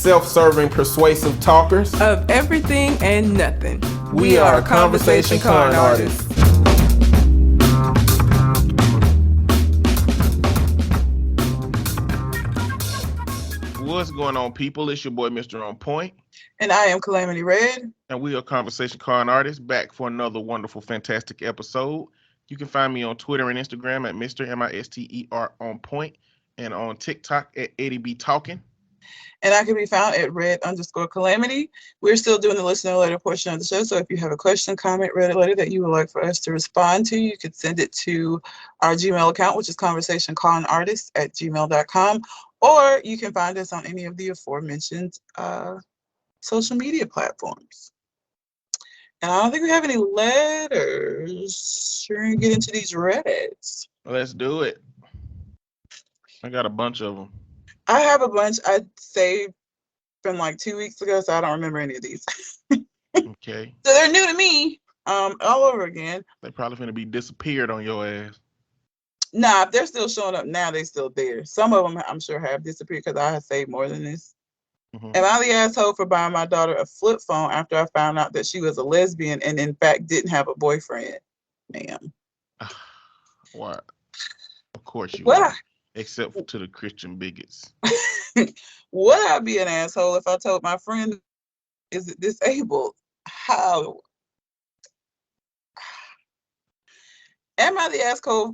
self-serving, persuasive talkers of everything and nothing. We are Conversation Con Artists. What's going on, people? It's your boy, Mr. On Point. And I am Calamity Red. And we are Conversation Con Artists, back for another wonderful, fantastic episode. You can find me on Twitter and Instagram at Mr. MISTER On Point, and on TikTok at Eddie B Talking. And I can be found at Red_Calamity. We're still doing the listener letter portion of the show. So if you have a question, comment, read a letter that you would like for us to respond to, you could send it to our Gmail account, which is conversationconartists@gmail.com. Or you can find us on any of the aforementioned social media platforms. And I don't think we have any letters. We're going to get into these Reddits. Let's do it. I got a bunch of them. I have a bunch I saved from like 2 weeks ago, so I don't remember any of these. Okay. So they're new to me, all over again. They probably going to be disappeared on your ass. Nah, if they're still showing up now, they're still there. Some of them I'm sure have disappeared because I have saved more than this. Mm-hmm. Am I the asshole for buying my daughter a flip phone after I found out that she was a lesbian and in fact didn't have a boyfriend? Ma'am. What? Of course you are. Except for to the Christian bigots. Would I be an asshole if I told my friend is disabled? How? Am I the asshole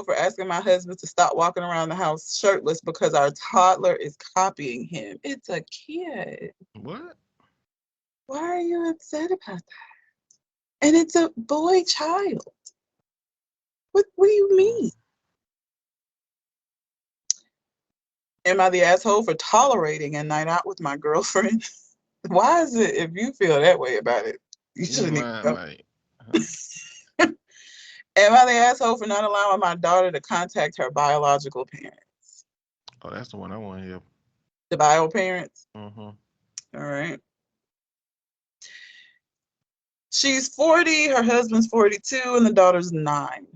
for asking my husband to stop walking around the house shirtless because our toddler is copying him? It's a kid. What? Why are you upset about that? And it's a boy child. What do you mean? Am I the asshole for tolerating a night out with my girlfriend? Why is it, if you feel that way about it, you shouldn't even Am I the asshole for not allowing my daughter to contact her biological parents? Oh, that's the one I want to hear. The bio parents? Mm-hmm. All right. She's 40, her husband's 42, and the daughter's 9.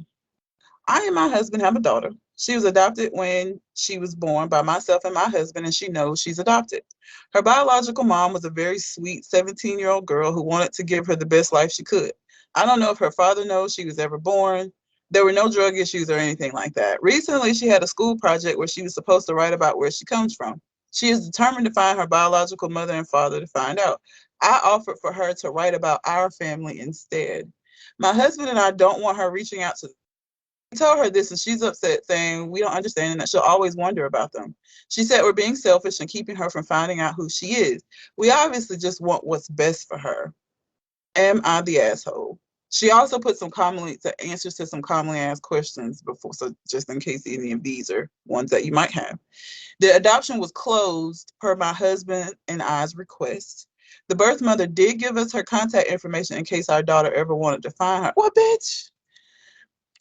I and my husband have a daughter. She was adopted when she was born by myself and my husband, and she knows she's adopted. Her biological mom was a very sweet 17-year-old girl who wanted to give her the best life she could. I don't know if her father knows she was ever born. There were no drug issues or anything like that. Recently, she had a school project where she was supposed to write about where she comes from. She is determined to find her biological mother and father to find out. I offered for her to write about our family instead. My husband and I don't want her reaching out to I told her this and she's upset, saying we don't understand and that she'll always wonder about them. She said we're being selfish and keeping her from finding out who she is. We obviously just want what's best for her. Am I the asshole? She also put some answers to some commonly asked questions before, so just in case any of these are ones that you might have. The adoption was closed per my husband and I's request. The birth mother did give us her contact information in case our daughter ever wanted to find her. What, bitch?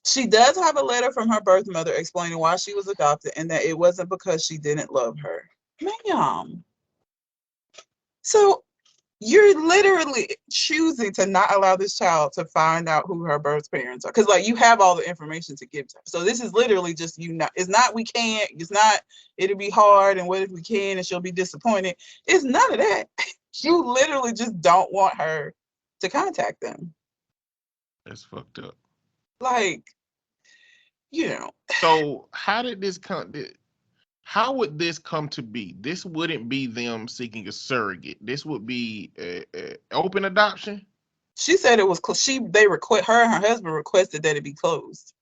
She does have a letter from her birth mother explaining why she was adopted and that it wasn't because she didn't love her. Ma'am. So you're literally choosing to not allow this child to find out who her birth parents are. Because like you have all the information to give to her. So this is literally just it's not we can't, it's not it'll be hard and what if we can and she'll be disappointed. It's none of that. You literally just don't want her to contact them. That's fucked up. Like, So how did this come? How would this come to be? This wouldn't be them seeking a surrogate. This would be a open adoption. She said it was her and her husband requested that it be closed.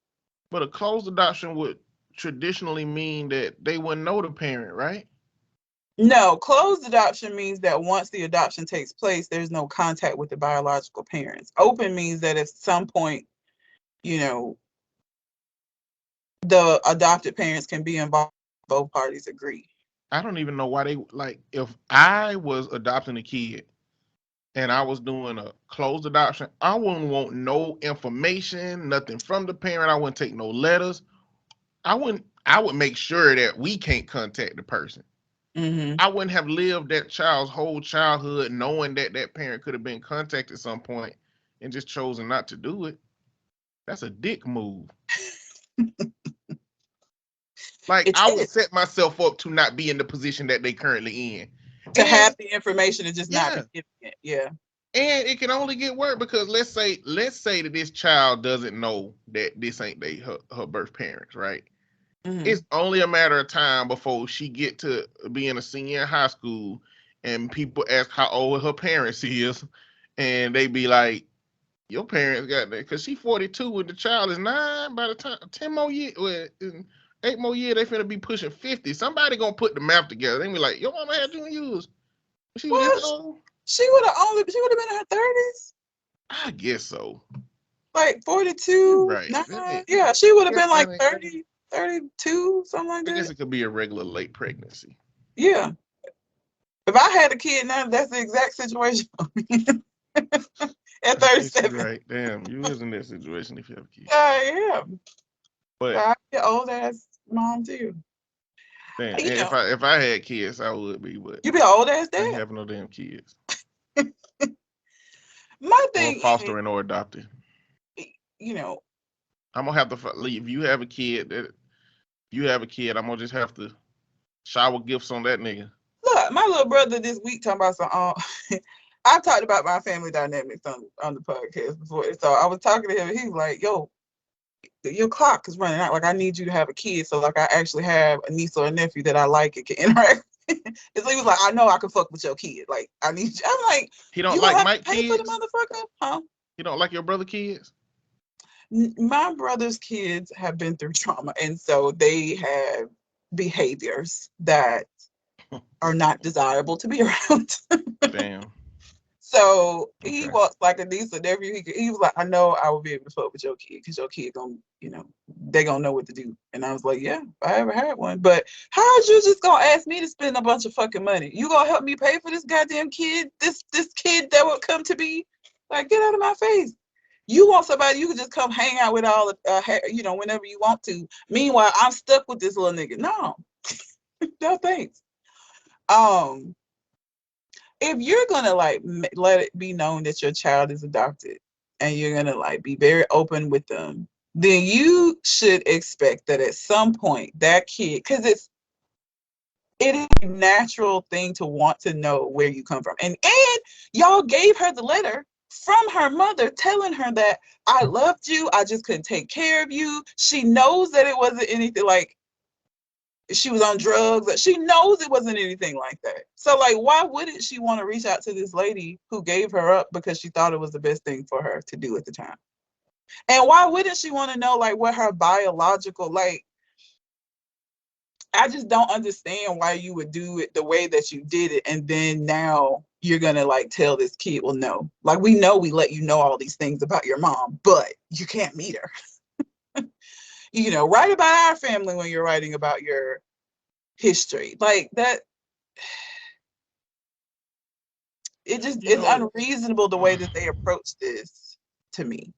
But a closed adoption would traditionally mean that they wouldn't know the parent, right? No, closed adoption means that once the adoption takes place, there's no contact with the biological parents. Open means that at some point, the adopted parents can be involved. Both parties agree. I don't even know why if I was adopting a kid and I was doing a closed adoption, I wouldn't want no information, nothing from the parent. I wouldn't take no letters. I would make sure that we can't contact the person. Mm-hmm. I wouldn't have lived that child's whole childhood knowing that that parent could have been contacted at some point and just chosen not to do it. That's a dick move. Like, I would set myself up to not be in the position that they currently in. to have the information and just not be giving it. Yeah. And it can only get worse because let's say that this child doesn't know that this ain't her birth parents, right? Mhm. It's only a matter of time before she get to being a senior in high school and people ask how old her parents is, and they be like, your parents got that because she 42 and the child is 9. By the time 10 more years, well, 8 more years, they finna be pushing 50. Somebody gonna put the math together. They be like, your mama had you use. She was this old. She would have been in her 30s. I guess so. Like 42. Right. Yeah, she would have been like Right. 30, 32, something like I guess that. it could be a regular late pregnancy. Yeah. If I had a kid now, that's the exact situation for me. At 37. Right. Damn, you was in that situation if you have a kid. I am. But I be an old ass mom too. damn, You know, if I had kids, I would be. But you be an old ass I ain't dad. having no damn kids. My thing Or fostering or adopting. You know, I'm gonna have to leave. If you have a kid, I'm gonna just have to shower gifts on that nigga. Look, my little brother this week talking about some. I've talked about my family dynamics on the podcast before, so I was talking to him. And he was like, "Yo, your clock is running out. Like, I need you to have a kid, so like I actually have a niece or a nephew that I like and can interact." And so he was like, "I know I can fuck with your kid. Like, I need you." I'm like, he don't you like have my to pay kids for the motherfucker, huh? He don't like your brother kids. My brother's kids have been through trauma, and so they have behaviors that are not desirable to be around. Damn. So he Okay. walks like a niece or nephew. He was like, "I know I will be able to fuck with your kid because your kid gonna, they gonna know what to do." And I was like, "Yeah, if I ever had one." But how is you just gonna ask me to spend a bunch of fucking money? You gonna help me pay for this goddamn kid? This kid that will come to be? Like, get out of my face. You want somebody you can just come hang out with all whenever you want to. Meanwhile, I'm stuck with this little nigga. No, no thanks. If you're gonna like let it be known that your child is adopted and you're gonna like be very open with them, then you should expect that at some point that kid, because it is a natural thing to want to know where you come from. And y'all gave her the letter from her mother telling her that I loved you, I just couldn't take care of you. She knows that it wasn't anything like she was on drugs. She knows it wasn't anything like that. So like, why wouldn't she want to reach out to this lady who gave her up because she thought it was the best thing for her to do at the time? And why wouldn't she want to know like what her biological, like, I just don't understand why you would do it the way that you did it. And then now you're going to like tell this kid, well, no, like we know we let you know all these things about your mom, but you can't meet her. Write about our family when you're writing about your history. Like that, it's unreasonable the way that they approach this to me.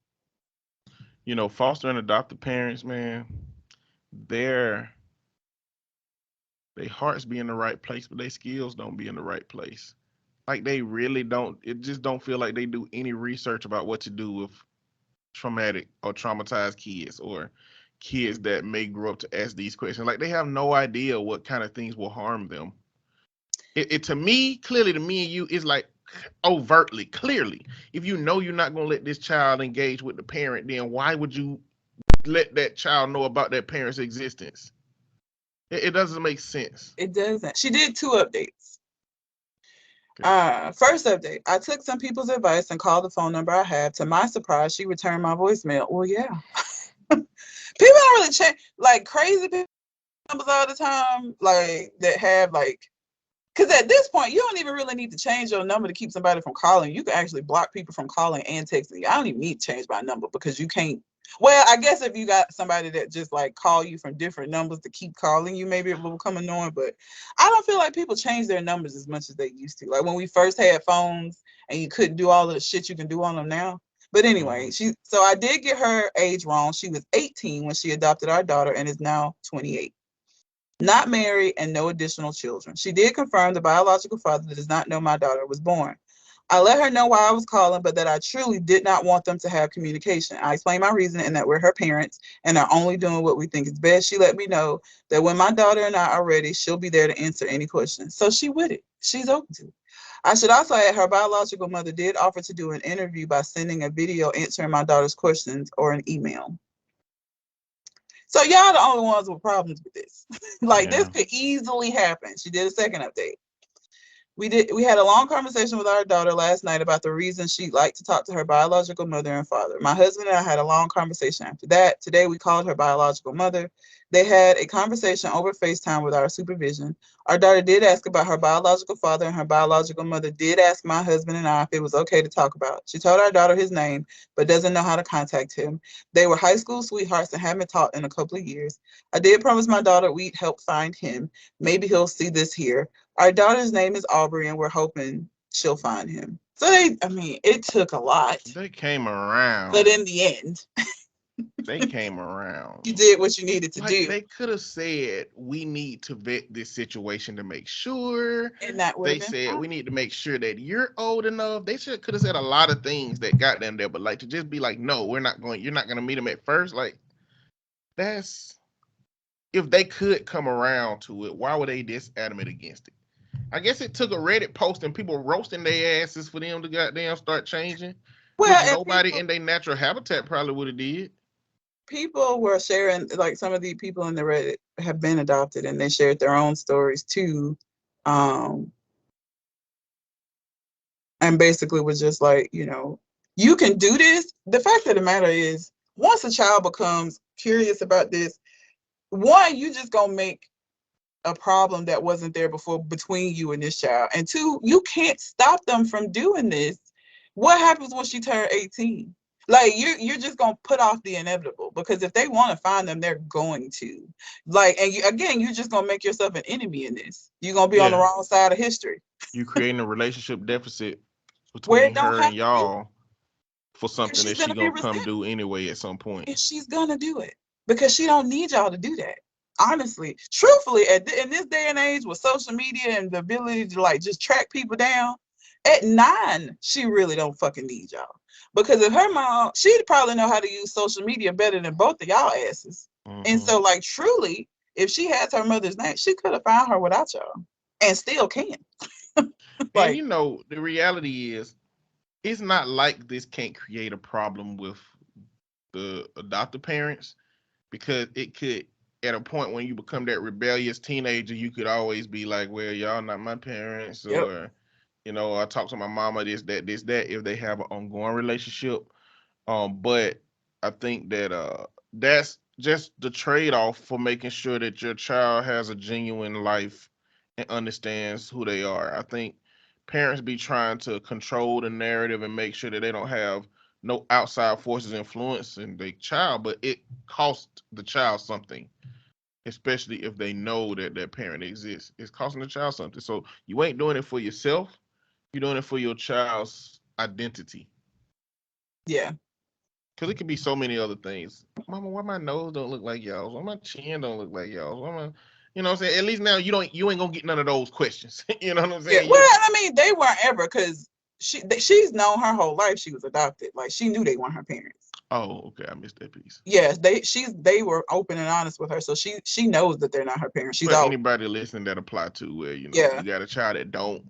Foster and adoptive parents, man, their hearts be in the right place, but their skills don't be in the right place. Like they really don't. It just don't feel like they do any research about what to do with traumatic or traumatized kids or kids that may grow up to ask these questions. Like they have no idea what kind of things will harm them. It to me, clearly to me and you, is like overtly, clearly. If you know you're not going to let this child engage with the parent, then why would you let that child know about that parent's existence? It doesn't make sense. It doesn't. She did 2 updates. First update, I took some people's advice and called the phone number I have. To my surprise, she returned my voicemail. Well, yeah. People don't really change, like crazy people numbers all the time, like that have like, because at this point, you don't even really need to change your number to keep somebody from calling. You can actually block people from calling and texting you. I don't even need to change my number because you can't. Well, I guess if you got somebody that just like call you from different numbers to keep calling you, maybe it will become annoying. But I don't feel like people change their numbers as much as they used to. Like when we first had phones and you couldn't do all of the shit you can do on them now. But anyway, so I did get her age wrong. She was 18 when she adopted our daughter and is now 28. Not married and no additional children. She did confirm the biological father does not know my daughter was born. I let her know why I was calling, but that I truly did not want them to have communication. I explained my reasoning and that we're her parents and are only doing what we think is best. She let me know that when my daughter and I are ready, she'll be there to answer any questions. So she with it. She's open to it. I should also add her biological mother did offer to do an interview by sending a video answering my daughter's questions or an email. So y'all the only ones with problems with this. Like this could easily happen. She did a second update. We had a long conversation with our daughter last night about the reason she'd like to talk to her biological mother and father. My husband and I had a long conversation after that. Today we called her biological mother. They had a conversation over FaceTime with our supervision. Our daughter did ask about her biological father, and her biological mother did ask my husband and I if it was okay to talk about. She told our daughter his name, but doesn't know how to contact him. They were high school sweethearts and haven't talked in a couple of years. I did promise my daughter we'd help find him. Maybe he'll see this here. Our daughter's name is Aubrey, and we're hoping she'll find him. So it took a lot. They came around. But in the end, they came around. You did what you needed to do. They could have said, we need to vet this situation to make sure. And that they said, we need to make sure that you're old enough. They could have said a lot of things that got them there, but like to just be like, no, you're not going to meet them at first. Like, that's, if they could come around to it, why were they this adamant against it? I guess it took a Reddit post and people roasting their asses for them to goddamn start changing. Well, nobody in their natural habitat probably would have did. People were sharing, like some of the people in the Reddit have been adopted and they shared their own stories too. And basically was just like, you can do this. The fact of the matter is, once a child becomes curious about this, one, you just gonna make a problem that wasn't there before between you and this child. And two, you can't stop them from doing this. What happens when she turned 18? Like you're just gonna put off the inevitable, because if they want to find them, they're going to. Like, and you're just gonna make yourself an enemy in this. You're gonna be on the wrong side of history. You creating a relationship deficit between her and y'all for something that she's gonna come do anyway at some point. And she's gonna do it because she don't need y'all to do that. Honestly, truthfully, in this day and age with social media and the ability to like just track people down, at 9, she really don't fucking need y'all. Because if her mom, she'd probably know how to use social media better than both of y'all asses. Mm-hmm. And so, like, truly, if she has her mother's name, she could have found her without y'all, and still can. Like, and the reality is, it's not like this can't create a problem with the adoptive parents, because it could. At a point when you become that rebellious teenager, you could always be like, well, y'all not my parents, or, I talk to my mama, this, that, if they have an ongoing relationship. But I think that that's just the trade-off for making sure that your child has a genuine life and understands who they are. I think parents be trying to control the narrative and make sure that they don't have no outside forces influencing their child, but it costs the child something. Especially if they know that their parent exists. It's costing the child something. So you ain't doing it for yourself. You're doing it for your child's identity. Yeah. Because it could be so many other things. Mama, why my nose don't look like y'all's? Why my chin don't look like y'all's? Why my, you know what I'm saying? At least now you ain't gonna get none of those questions. You know what I'm saying? Yeah. Well, I mean, they weren't ever, because she's known her whole life she was adopted. Like, she knew they weren't her parents. Oh, okay. I missed that piece. Yes, they were open and honest with her, so she knows that they're not her parents. She's anybody listening that apply to where you got a child that don't.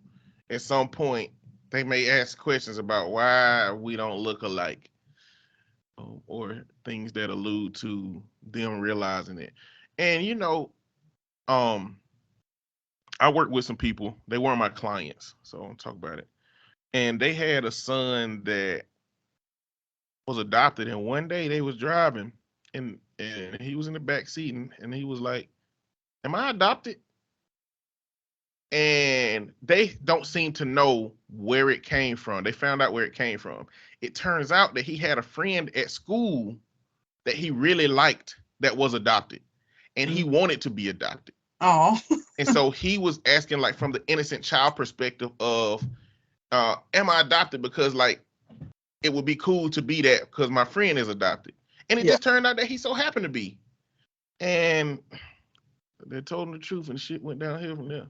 At some point, they may ask questions about why we don't look alike, or things that allude to them realizing it. And I worked with some people. They weren't my clients, so I'll talk about it. And they had a son that was adopted, and one day they was driving and he was in the back seat, and he was like, am I adopted? And they don't seem to know where it came from. They found out where it came from. It turns out that he had a friend at school that he really liked that was adopted, and he wanted to be adopted. Oh. And so he was asking, like, from the innocent child perspective of, am I adopted? Because, like, it would be cool to be that because my friend is adopted. And it just turned out that he so happened to be. And they told him the truth, and shit went downhill from there.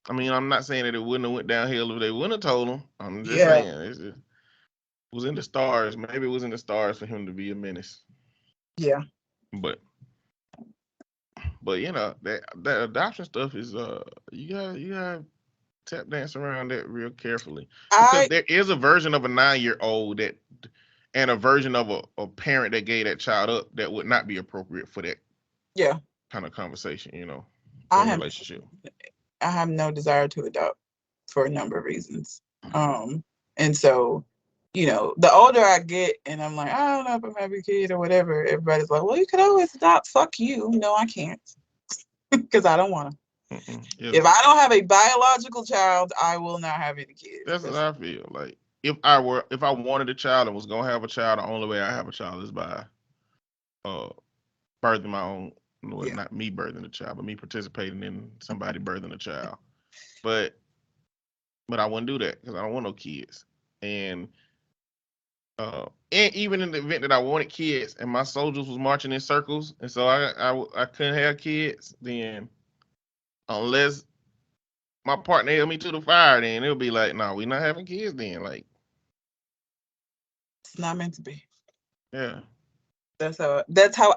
I mean, I'm not saying that it wouldn't have went downhill if they wouldn't have told him. I'm just Yeah. saying it was in the stars. Maybe it was in the stars for him to be a menace. Yeah. But you know that adoption stuff is you gotta tap dance around that real carefully because I there is a version of a 9-year-old that and a version of a parent that gave that child up that would not be appropriate for that yeah. kind of conversation, I or have relationship. I have no desire to adopt for a number of reasons. And so, the older I get and I'm like, I don't know if I'm having a kid or whatever, everybody's like, well, you could always adopt. Fuck you. No, I can't. Because I don't want to. Yeah, If I don't have a biological child, I will not have any kids. that's what I feel like. If I wanted a child and was gonna have a child, the only way I have a child is by birthing my own. Well, Yeah. not me birthing the child, but me participating in somebody birthing a child. But I wouldn't do that because I don't want no kids. And even in the event that I wanted kids and my soldiers was marching in circles, and so I couldn't have kids, then unless my partner held me to the fire, then it'll be like, no, we're not having kids then. Like, It's not meant to be. yeah. That's how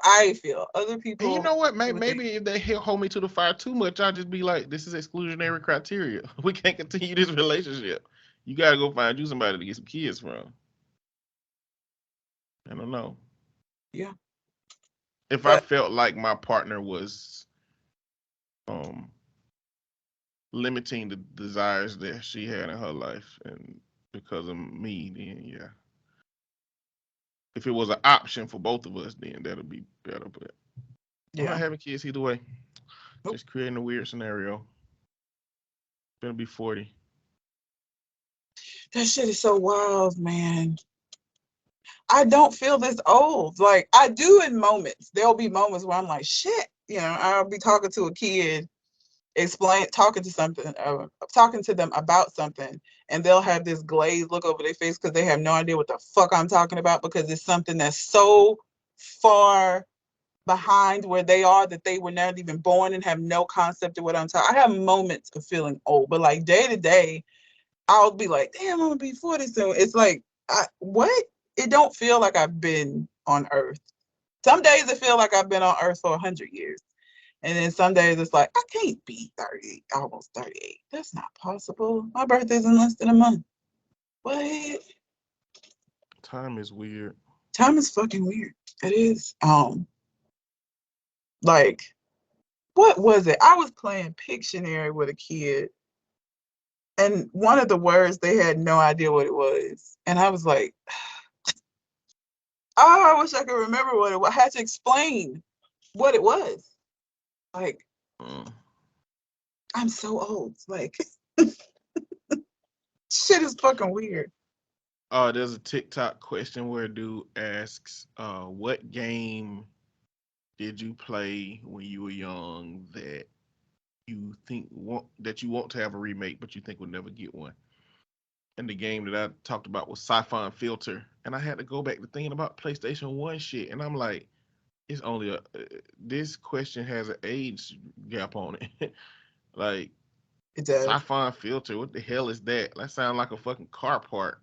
I feel. Other people. And you know what? Maybe if they hold me to the fire too much, I'll just be like, this is exclusionary criteria. We can't continue this relationship. You gotta go find you somebody to get some kids from. I don't know. Yeah. If I felt like my partner was limiting the desires that she had in her life and because of me, then yeah. If it was an option for both of us, then that'll be better. But I'm not having kids either way. Nope. Just creating a weird scenario. Gonna be 40. That shit is so wild, man. I don't feel this old. Like, I do in moments. There'll be moments where I'm like, shit. I'll be talking to a kid, talking to them about something, and they'll have this glazed look over their face because they have no idea what the fuck I'm talking about because it's something that's so far behind where they are that they were not even born and have no concept of what I'm talking. I have moments of feeling old, but like day to day, I'll be like, damn, I'm gonna be 40 soon. It's like, what? It don't feel like I've been on Earth. Some days it feel like I've been on Earth for 100 years. And then some days it's like, I can't be 30, almost 38. That's not possible. My birthday's in less than a month. What? Time is weird. Time is fucking weird. It is. Like, what was it? I was playing Pictionary with a kid, and one of the words they had no idea what it was. And I was like, oh, I wish I could remember what it was. I had to explain what it was. Like, I'm so old. Like, shit is fucking weird. There's a TikTok question where a dude asks, what game did you play when you were young that you want to have a remake, but you think would never get one? And the game that I talked about was Sci-Fi Filter, and I had to go back to thinking about PlayStation 1 shit, and I'm like, it's only this question has an age gap on it. Like, It does. Sci-Fi Filter, what the hell is that? That sounds like a fucking car part.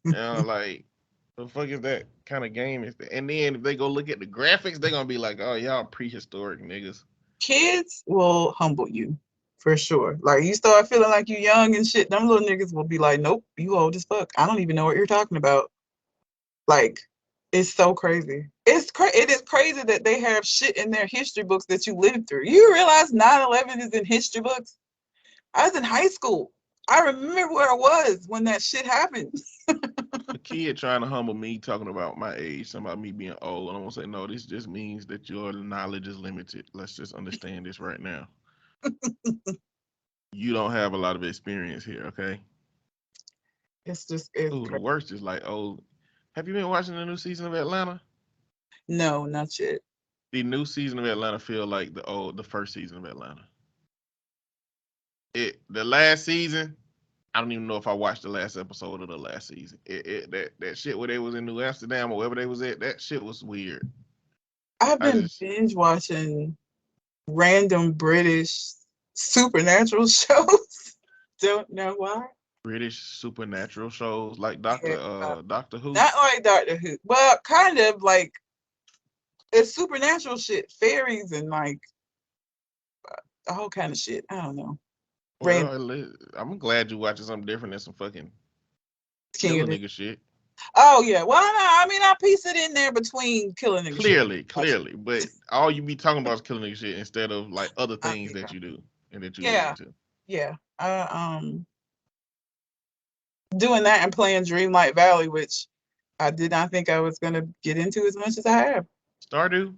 Like, the fuck is that kind of game? Is that? And then if they go look at the graphics, they're gonna be like, oh, y'all prehistoric niggas. Kids will humble you for sure. Like, you start feeling like you young and shit, them little niggas will be like, nope, you old as fuck. I don't even know what you're talking about. Like, it's so crazy. It is crazy that they have shit in their history books that you lived through. You realize 9/11 is in history books? I was in high school. I remember where I was when that shit happened. A kid trying to humble me, talking about my age, something about me being old, and I'm gonna say, no, this just means that your knowledge is limited. Let's just understand this right now. You don't have a lot of experience here, okay? It's just, Ooh, the worst is like, oh, have you been watching the new season of Atlanta? No, not yet. The new season of Atlanta feel like the first season of Atlanta. The last season, I don't even know if I watched the last episode of the last season. That shit where they was in New Amsterdam or wherever they was at, that shit was weird. I've been binge watching random British supernatural shows. Don't know why. British supernatural shows like Doctor Who. Not like Doctor Who. Well, kind of like it's supernatural shit, fairies and like a whole kind of shit. I don't know. Well, I'm glad you're watching something different than some fucking killer nigga shit. Oh yeah. Well, no, I mean I piece it in there between killing nigga shit. Clearly, but all you be talking about is killing nigga shit instead of like other things that you do and that you listen to. Yeah. Doing that and playing Dreamlight Valley, which I did not think I was gonna get into as much as I have. Stardew?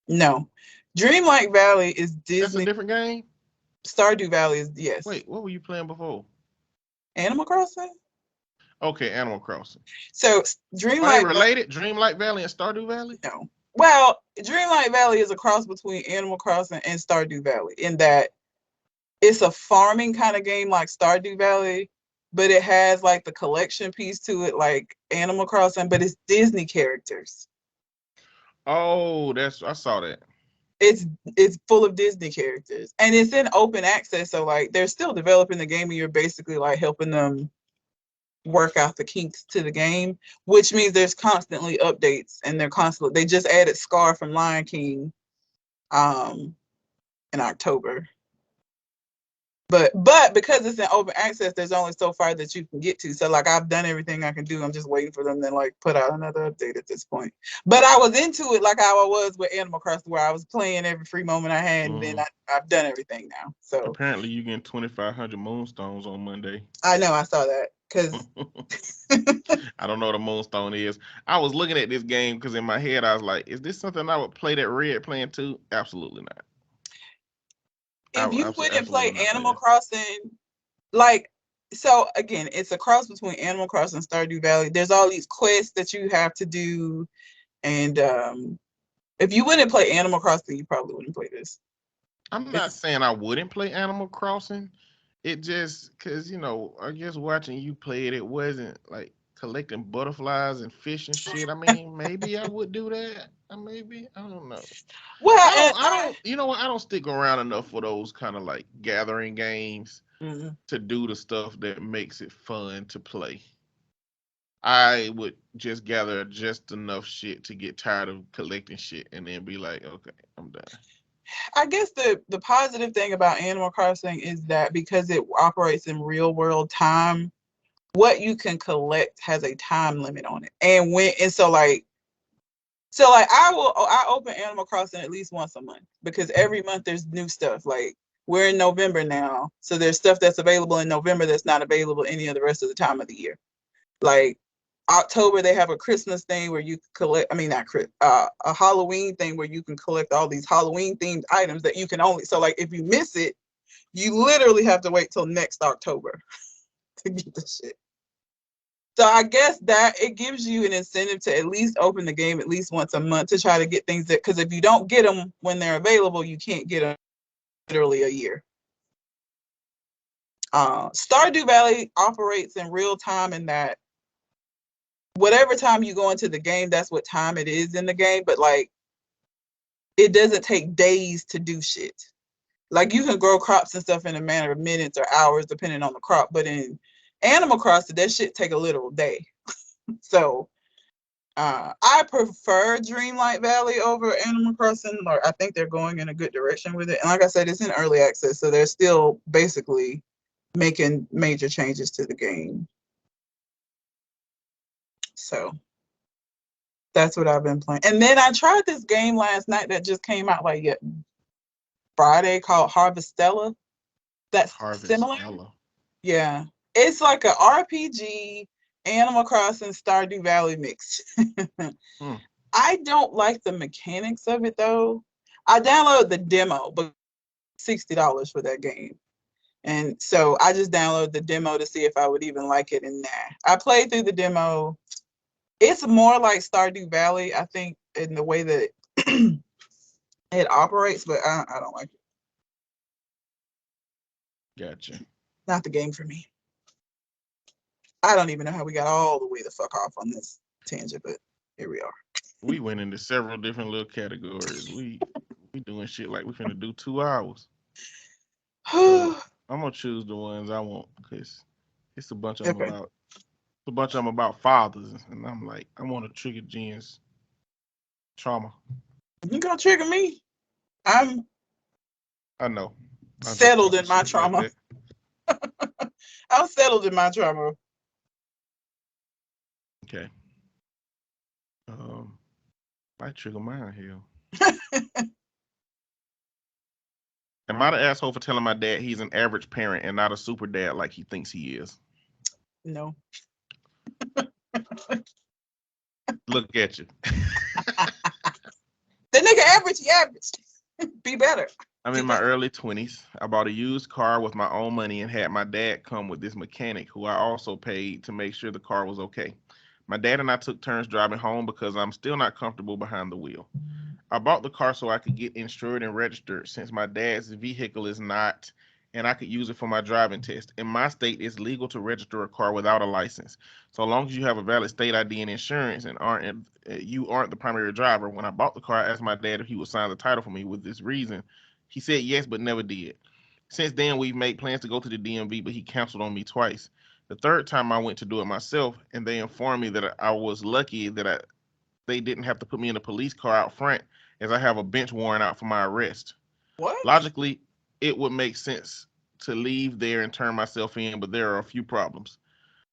No. Dreamlight Valley is Disney. That's a different game? Stardew Valley is, yes. Wait, what were you playing before? Animal Crossing? Okay, Animal Crossing. So Dreamlight Are they related? Dreamlight Valley and Stardew Valley? No. Well, Dreamlight Valley is a cross between Animal Crossing and Stardew Valley in that it's a farming kind of game like Stardew Valley, but it has like the collection piece to it like Animal Crossing, but it's Disney characters. Oh, I saw that. It's full of Disney characters and it's in open access, so like they're still developing the game and you're basically like helping them work out the kinks to the game, which means there's constantly updates and they just added Scar from Lion King in October. But because it's in open access, there's only so far that you can get to. So like I've done everything I can do. I'm just waiting for them to like put out another update at this point. But I was into it like how I was with Animal Crossing, where I was playing every free moment I had, and then I've done everything now. So apparently you getting 2,500 moonstones on Monday. I know, I saw that because I don't know what a moonstone is. I was looking at this game because in my head I was like, is this something I would play that Red playing too? Absolutely not. If you wouldn't play Animal Crossing, like, so again, it's a cross between Animal Crossing and Stardew Valley. There's all these quests that you have to do, and if you wouldn't play Animal Crossing, you probably wouldn't play this. I'm not saying I wouldn't play Animal Crossing. It just because I guess watching you play it wasn't like collecting butterflies and fish and shit. I mean, maybe I would do that. Maybe I don't know. Well, I don't. You know what? I don't stick around enough for those kind of like gathering games to do the stuff that makes it fun to play. I would just gather just enough shit to get tired of collecting shit and then be like, okay, I'm done. I guess the positive thing about Animal Crossing is that because it operates in real world time, what you can collect has a time limit on it. So I open Animal Crossing at least once a month because every month there's new stuff. Like we're in November now, so there's stuff that's available in November that's not available any of the rest of the time of the year. Like October, they have a Christmas thing where you collect. I mean, not a Halloween thing where you can collect all these Halloween themed items that you can only. So like if you miss it, you literally have to wait till next October to get the shit. So I guess that it gives you an incentive to at least open the game at least once a month to try to get things because if you don't get them when they're available, you can't get them literally a year. Stardew Valley operates in real time in that whatever time you go into the game, that's what time it is in the game. But like, it doesn't take days to do shit. Like you can grow crops and stuff in a matter of minutes or hours, depending on the crop. But in Animal Crossing, that shit take a literal day. So I prefer Dreamlight Valley over Animal Crossing, or I think they're going in a good direction with it. And like I said, it's in early access, so they're still basically making major changes to the game. So that's what I've been playing. And then I tried this game last night that just came out like Friday called Harvestella. That's similar. Yeah. It's like an RPG, Animal Crossing, Stardew Valley mix. I don't like the mechanics of it though. I downloaded the demo, but $60 for that game. And so I just downloaded the demo to see if I would even like it. And I played through the demo. It's more like Stardew Valley, I think, in the way that it operates, but I don't like it. Gotcha. Not the game for me. I don't even know how we got all the way the fuck off on this tangent, but here we are. We went into several different little categories. We doing shit like we finna do 2 hours. So I'm gonna choose the ones I want because it's a bunch of them Okay. about fathers, and I'm like, I want to trigger Jen's trauma. You gonna trigger me? I'm I know. I'm just settled talking in my shit like trauma. that. I'm settled in my trauma. Okay. I trigger mine here. Am I the asshole for telling my dad he's an average parent and not a super dad like he thinks he is? No. Look at you. The nigga average, he average. Be better. I'm Do in my better. early 20s. I bought a used car with my own money and had my dad come with this mechanic who I also paid to make sure the car was okay. My dad and I took turns driving home because I'm still not comfortable behind the wheel. I bought the car so I could get insured and registered since my dad's vehicle is not, and I could use it for my driving test. In my state, it's legal to register a car without a license, so long as you have a valid state ID and insurance and you aren't the primary driver. When I bought the car, I asked my dad if he would sign the title for me with this reason. He said yes, but never did. Since then, we've made plans to go to the DMV, but he canceled on me twice. The third time I went to do it myself, and they informed me that I was lucky that they didn't have to put me in a police car out front as I have a bench warrant out for my arrest. What? Logically, it would make sense to leave there and turn myself in, but there are a few problems.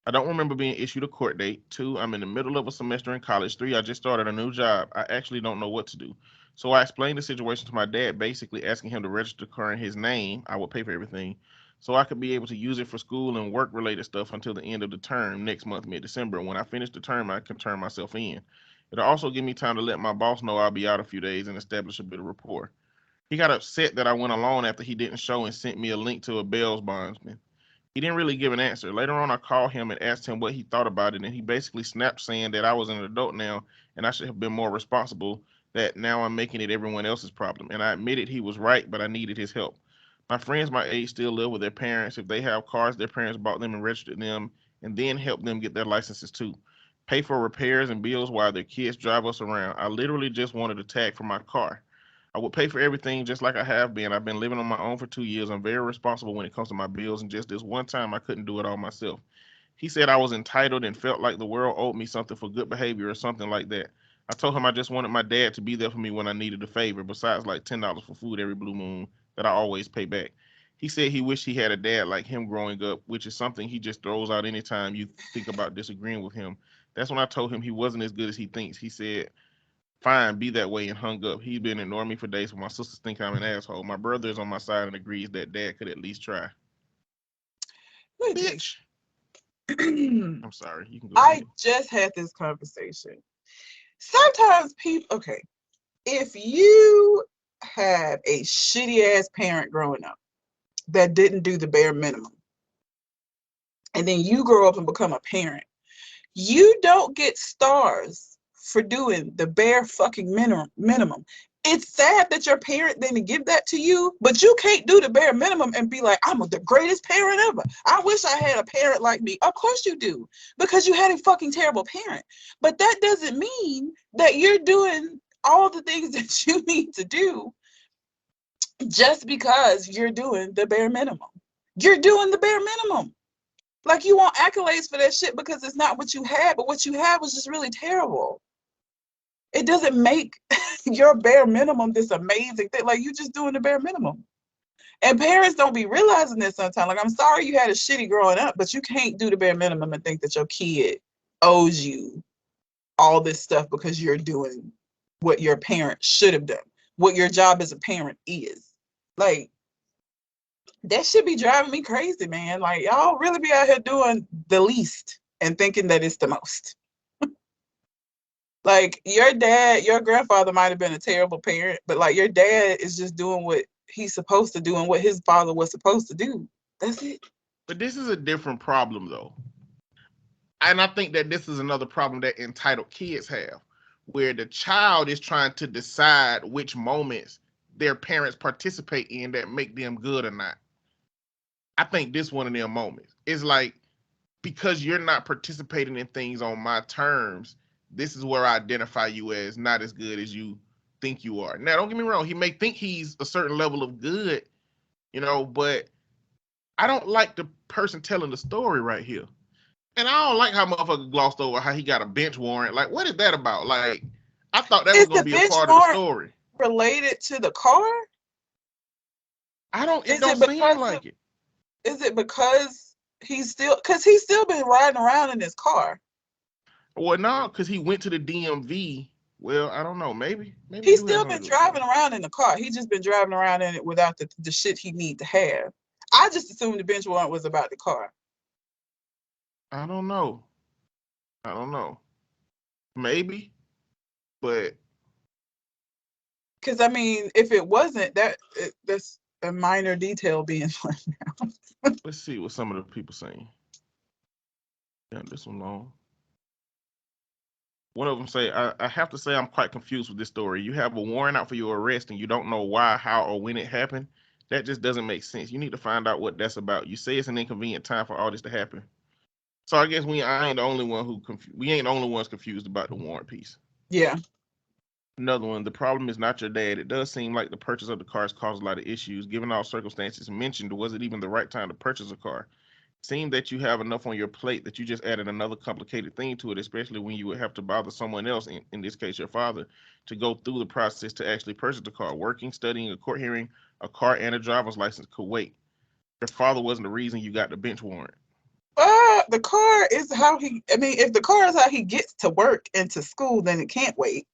I don't remember being issued a court date. 2, I'm in the middle of a semester in college. 3, I just started a new job. I actually don't know what to do. So I explained the situation to my dad, basically asking him to register the car in his name. I would pay for everything. So I could be able to use it for school and work related stuff until the end of the term next month, mid December. When I finish the term, I can turn myself in. It'll also give me time to let my boss know I'll be out a few days and establish a bit of rapport. He got upset that I went alone after he didn't show and sent me a link to a bail bondsman. He didn't really give an answer. Later on, I called him and asked him what he thought about it, and he basically snapped saying that I was an adult now and I should have been more responsible, that now I'm making it everyone else's problem. And I admitted he was right, but I needed his help. My friends my age still live with their parents. If they have cars, their parents bought them and registered them and then helped them get their licenses too. Pay for repairs and bills while their kids drive us around. I literally just wanted a tag for my car. I would pay for everything just like I have been. I've been living on my own for 2 years. I'm very responsible when it comes to my bills, and just this one time I couldn't do it all myself. He said I was entitled and felt like the world owed me something for good behavior or something like that. I told him I just wanted my dad to be there for me when I needed a favor, besides like $10 for food every blue moon that I always pay back. He said he wished he had a dad like him growing up, which is something he just throws out anytime you think about disagreeing with him. That's when I told him he wasn't as good as he thinks. He said, fine, be that way, and hung up. He's been ignoring me for days, but my sisters think I'm an asshole. My brother is on my side and agrees that dad could at least try. Let me tell Bitch. you. I'm sorry. You can go I ahead. just had this conversation. Sometimes people, okay, if you had a shitty ass parent growing up that didn't do the bare minimum, and then you grow up and become a parent, you don't get stars for doing the bare fucking minimum. It's sad that your parent didn't give that to you, but you can't do the bare minimum and be like, I'm the greatest parent ever. I wish I had a parent like me. Of course you do, because you had a fucking terrible parent. But that doesn't mean that you're doing all the things that you need to do just because you're doing the bare minimum. You're doing the bare minimum. Like, you want accolades for that shit because it's not what you had, but what you had was just really terrible. It doesn't make your bare minimum this amazing thing. Like, you just doing the bare minimum. And parents don't be realizing this sometimes. Like, I'm sorry you had a shitty growing up, but you can't do the bare minimum and think that your kid owes you all this stuff because you're doing what your parent should have done, what your job as a parent is. Like, that should be driving me crazy, man. Like, y'all really be out here doing the least and thinking that it's the most. Like, your dad, your grandfather might have been a terrible parent, but like, your dad is just doing what he's supposed to do and what his father was supposed to do. That's it. But this is a different problem, though. And I think that this is another problem that entitled kids have, where the child is trying to decide which moments their parents participate in that make them good or not. I think this one of them moments is like, because you're not participating in things on my terms, this is where I identify you as not as good as you think you are. Now, don't get me wrong. He may think he's a certain level of good you know, but I don't like the person telling the story right here. And I don't like how motherfucker glossed over how he got a bench warrant. Like, what is that about? Like, I thought that was Is gonna the be a bench part of the warrant story. related to the car? It Is don't it seem because like it. is it because he's still been riding around in his car? Well, no, because he went to the DMV. Well, I don't know. Maybe it He's do have still something been to do with that. driving around in the car. He just been driving around in it without the shit he need to have. I just assumed the bench warrant was about the car. I don't know. Maybe, but Because I mean, if it wasn't, that's a minor detail being left out. let's see what some of the people saying. Yeah, this one long. One of them say, I have to say I'm quite confused with this story. You have a warrant out for your arrest and you don't know why, how, or when it happened. That just doesn't make sense. You need to find out what that's about. You say it's an inconvenient time for all this to happen. So I guess I ain't the only one we ain't the only ones confused about the warrant piece. Yeah. Another one, the problem is not your dad. It does seem like the purchase of the cars caused a lot of issues. Given all circumstances mentioned, was it even the right time to purchase a car? Seemed that you have enough on your plate that you just added another complicated thing to it, especially when you would have to bother someone else, in this case your father, to go through the process to actually purchase the car. Working, studying, a court hearing, a car, and a driver's license could wait. Your father wasn't the reason you got the bench warrant. The car is how if the car is how he gets to work and to school, then it can't wait.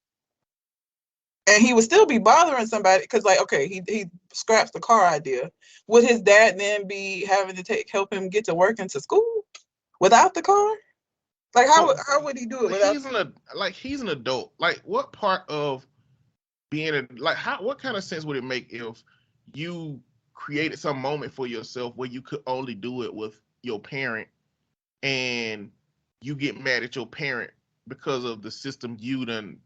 And he would still be bothering somebody because, like, okay, he scraps the car idea. Would his dad then be having to help him get to work and to school without the car? Like, how would he do it without? He's an adult. Like, what part of being what kind of sense would it make if you created some moment for yourself where you could only do it with your parent, and you get mad at your parent because of the system you done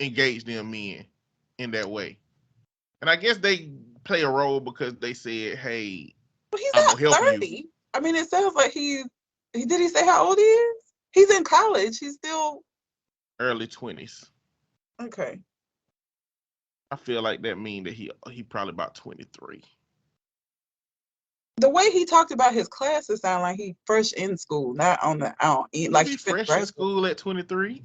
engaged them in that way? And I guess they play a role because they said, hey, But he's I'm not gonna help 30. you. I mean, it sounds like did he say how old he is? He's in college. He's still Early 20s. okay. I feel like that means that he probably about 23. The way he talked about his classes sound like he fresh in school, not on the out. Like He he finished fresh in school at 23.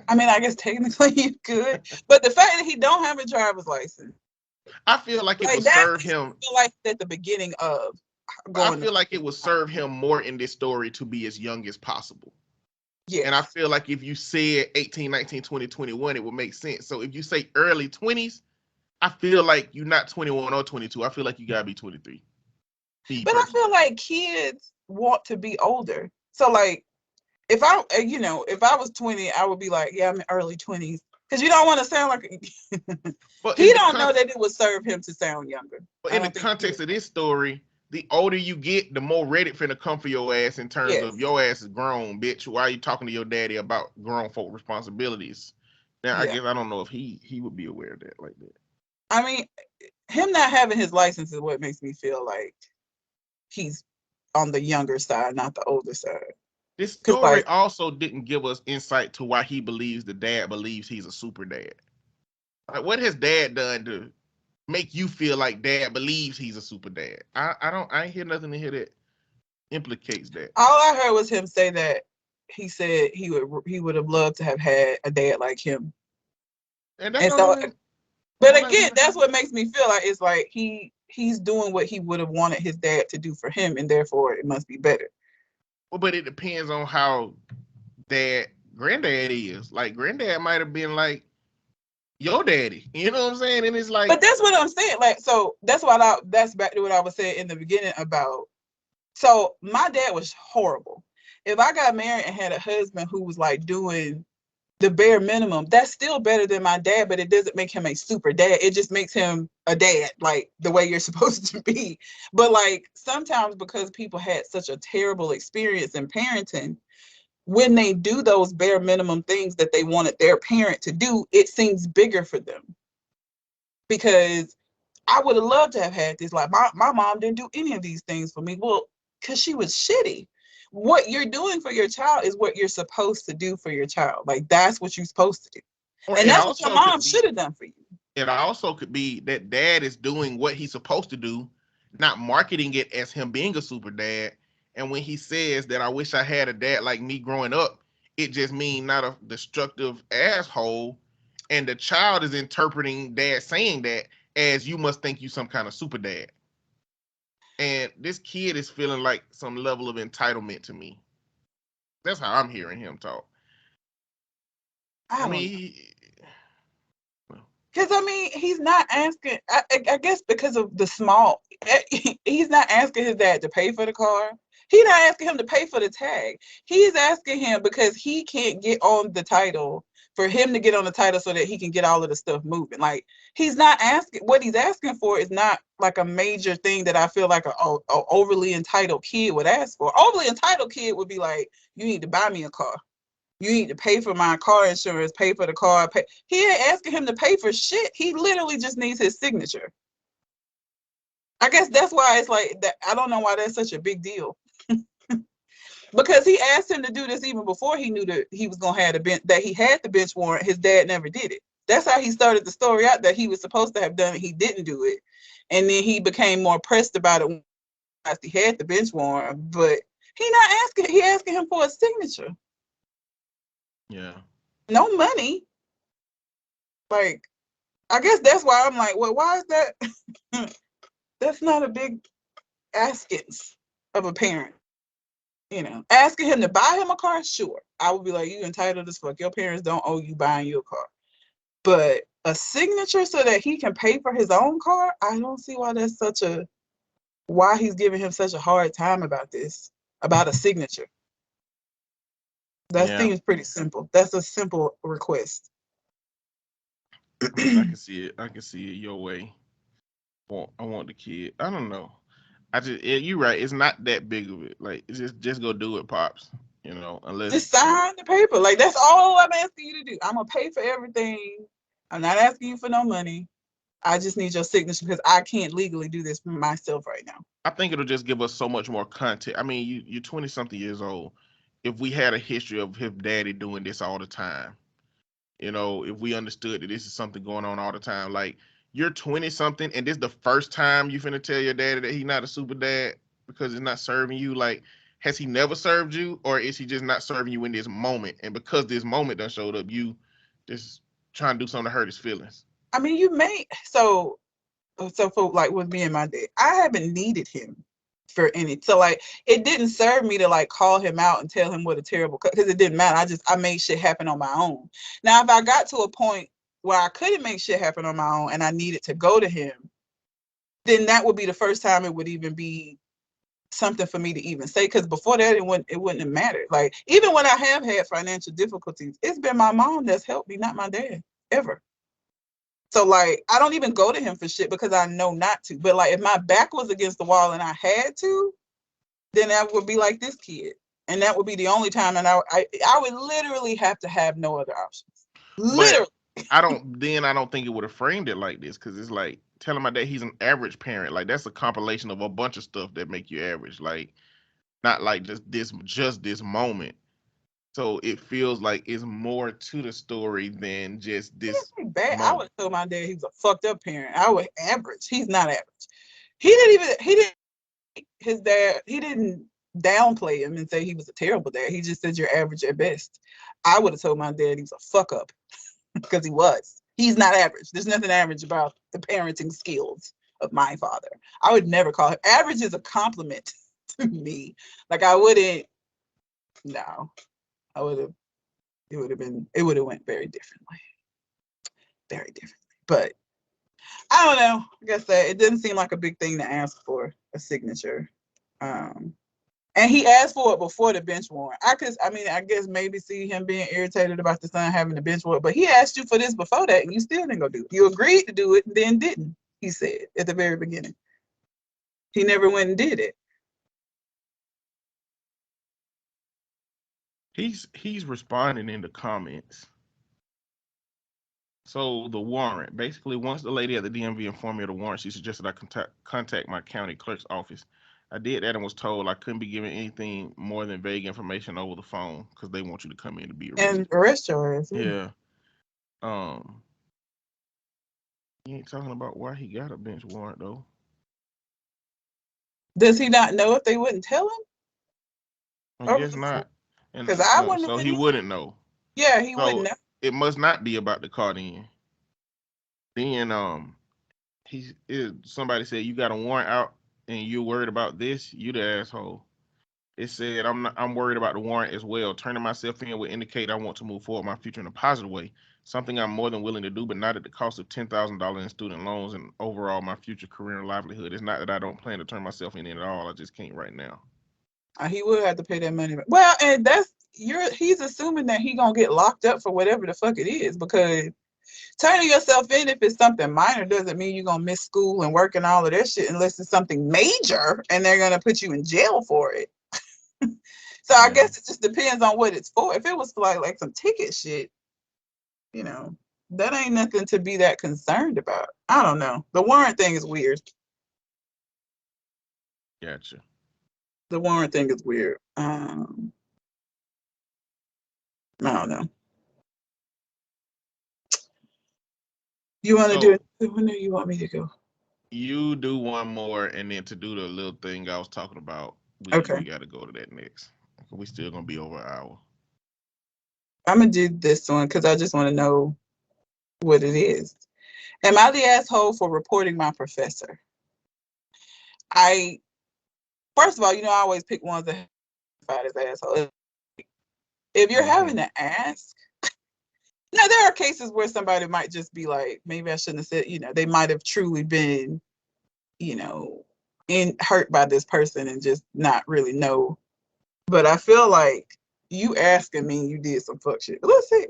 I mean, I guess technically you could, but the fact that he don't have a driver's license, I feel like it would that serve him. feel like at the beginning of I feel like it would serve him more in this story to be as young as possible. Yeah. And I feel like if you said 18, 19, 20, 21, it would make sense. So if you say early 20s, I feel like you're not 21 or 22. I feel like you gotta be 23. But I feel like kids want to be older. So like, if I was 20, I would be like, yeah, I'm in early 20s. Because you don't want to sound like he don't know that it would serve him to sound younger. But in the context of this story, the older you get, the more Reddit finna come for your ass in terms of your ass is grown, bitch. Why are you talking to your daddy about grown folk responsibilities? Now, I guess I don't know if he would be aware of that like that. I mean, him not having his license is what makes me feel like he's on the younger side, not the older side. This story also didn't give us insight to why he believes the dad believes he's a super dad. Like, what has dad done to make you feel like dad believes he's a super dad? I ain't hear nothing in here that implicates that. All I heard was him say that he said he would have loved to have had a dad like him. But again, that's what makes me feel like it's like he's doing what he would have wanted his dad to do for him, and therefore it must be better. Well, but it depends on how granddad is. Like, granddad might have been like your daddy, you know what I'm saying? And it's like, but that's what I'm saying. Like, so that's back to what I was saying in the beginning about. So my dad was horrible. If I got married and had a husband who was like doing the bare minimum, that's still better than my dad, but it doesn't make him a super dad. It just makes him a dad, like the way you're supposed to be. But like sometimes because people had such a terrible experience in parenting, when they do those bare minimum things that they wanted their parent to do, it seems bigger for them. Because I would have loved to have had this. Like my mom didn't do any of these things for me. Well, because she was shitty. What you're doing for your child is what you're supposed to do for your child. Like, that's what you're supposed to do. And that's what your mom should have done for you. It also could be that dad is doing what he's supposed to do not marketing it as him being a super dad. And when he says that I wish I had a dad like me growing up, it just means not a destructive asshole. And the child is interpreting dad saying that as you must think you some kind of super dad. And this kid is feeling like some level of entitlement to me. That's how I'm hearing him talk. I I don't know. mean, Because I mean, he's not asking. I guess because of the small, he's not asking his dad to pay for the car. He's not asking him to pay for the tag. He's asking him because he can't get on the title, for him to get on the title so that he can get all of the stuff moving. Like, he's not asking. What he's asking for is not like a major thing that I feel like a overly entitled kid would ask for. Overly entitled kid would be like, you need to buy me a car. You need to pay for my car insurance, pay for the car. Pay. He ain't asking him to pay for shit. He literally just needs his signature. I guess that's why it's like that. I don't know why that's such a big deal. Because he asked him to do this even before he knew that he was gonna have the bench, that he had the bench warrant. His dad never did it. That's how he started the story out, that he was supposed to have done it. He didn't do it, and then he became more pressed about it once he had the bench warrant. But he not asking. He asking him for a signature. yeah. No money. Like, I guess that's why I'm like, well, why is that? That's not a big askance of a parent. You know, asking him to buy him a car, sure. I would be like, you entitled as fuck. Your parents don't owe you buying you a car. But a signature so that he can pay for his own car, I don't see why that's why he's giving him such a hard time about this, about a signature. That Yeah. seems pretty simple. That's a simple request. I mean, I can see it. I can see it your way. I want the kid. I don't know. You're right. It's not that big of it. Like, it's just go do it, pops. You know, unless Just sign the paper. Like, that's all I'm asking you to do. I'm gonna pay for everything. I'm not asking you for no money. I just need your signature because I can't legally do this for myself right now. I think it'll just give us so much more content. I mean, you're 20 something years old. If we had a history of his daddy doing this all the time, you know, if we understood that this is something going on all the time, like you're 20 something and this is the first time you finna tell your daddy that he's not a super dad because it's not serving you. Like, has he never served you, or is he just not serving you in this moment? And because this moment done showed up, you just trying to do something to hurt his feelings. I mean, you may so for like with me and my dad, I haven't needed him for any. So like, it didn't serve me to like call him out and tell him what a terrible, because it didn't matter. I made shit happen on my own. Now, if I got to a point where I couldn't make shit happen on my own and I needed to go to him, then that would be the first time it would even be something for me to even say. Because before that, it wouldn't have mattered. Like, even when I have had financial difficulties, it's been my mom that's helped me, not my dad, ever. So like, I don't even go to him for shit because I know not to. But like, if my back was against the wall and I had to, then that would be like this kid, and that would be the only time. And I would literally have to have no other options. But Literally. I don't think it would have framed it like this, because it's like telling my dad he's an average parent. Like, that's a compilation of a bunch of stuff that make you average. Like, not like just this moment. So it feels like it's more to the story than just this Bad. I would moment. tell my dad he's a fucked up parent. I would average. He's not average. He didn't his dad, he didn't downplay him and say he was a terrible dad. He just said you're average at best. I would have told my dad he was a fuck up because he was. He's not average. There's nothing average about the parenting skills of my father. I would never call him average. Is a compliment to me. Like, I wouldn't. No, I would have. It would have been. It would have went very differently. Very differently. But I don't know. Like I said, it didn't seem like a big thing to ask for a signature. And he asked for it before the bench warrant. I guess maybe see him being irritated about the son having the bench warrant, but he asked you for this before that, and you still didn't go do it. You agreed to do it, and then didn't. He said at the very beginning, he never went and did it. He's responding in the comments. So the warrant, basically, once the lady at the DMV informed me of the warrant, she suggested I contact my county clerk's office. I did that and was told I couldn't be given anything more than vague information over the phone because they want you to come in to be And arrested. arrest your ass. Yeah. Yeah. Um, he ain't talking about why he got a bench warrant though. Does he not know if they wouldn't tell him? I guess not. Because And I wouldn't have so been he either. wouldn't know. Yeah, he wouldn't So know. it must not be about the car then. Then somebody said you got a warrant out and you're worried about this, you the asshole. It said I'm worried about the warrant as well. Turning myself in would indicate I want to move forward my future in a positive way. Something I'm more than willing to do, but not at the cost of $10,000 in student loans and overall my future career and livelihood. It's not that I don't plan to turn myself in at all. I just can't right now. He would have to pay that money back. Well, and he's assuming that he gonna get locked up for whatever the fuck it is, because turning yourself in if it's something minor doesn't mean you're gonna miss school and work and all of that shit unless it's something major and they're gonna put you in jail for it. So I guess it just depends on what it's for. If it was like some ticket shit, that ain't nothing to be that concerned about. I don't know. The warrant thing is weird. Gotcha. The warrant thing is weird. I don't know. You want to do it? When do you want me to go? You do one more, and then to do the little thing I was talking about, we got to go to that next. We still gonna be over an hour. I'm gonna do this one because I just want to know what it is. Am I the asshole for reporting my professor? First of all, I always pick ones that fight as asshole. If you're having to ask, now there are cases where somebody might just be like, maybe I shouldn't have said, they might have truly been, hurt by this person and just not really know. But I feel like you asking me you did some fuck shit. Let's see.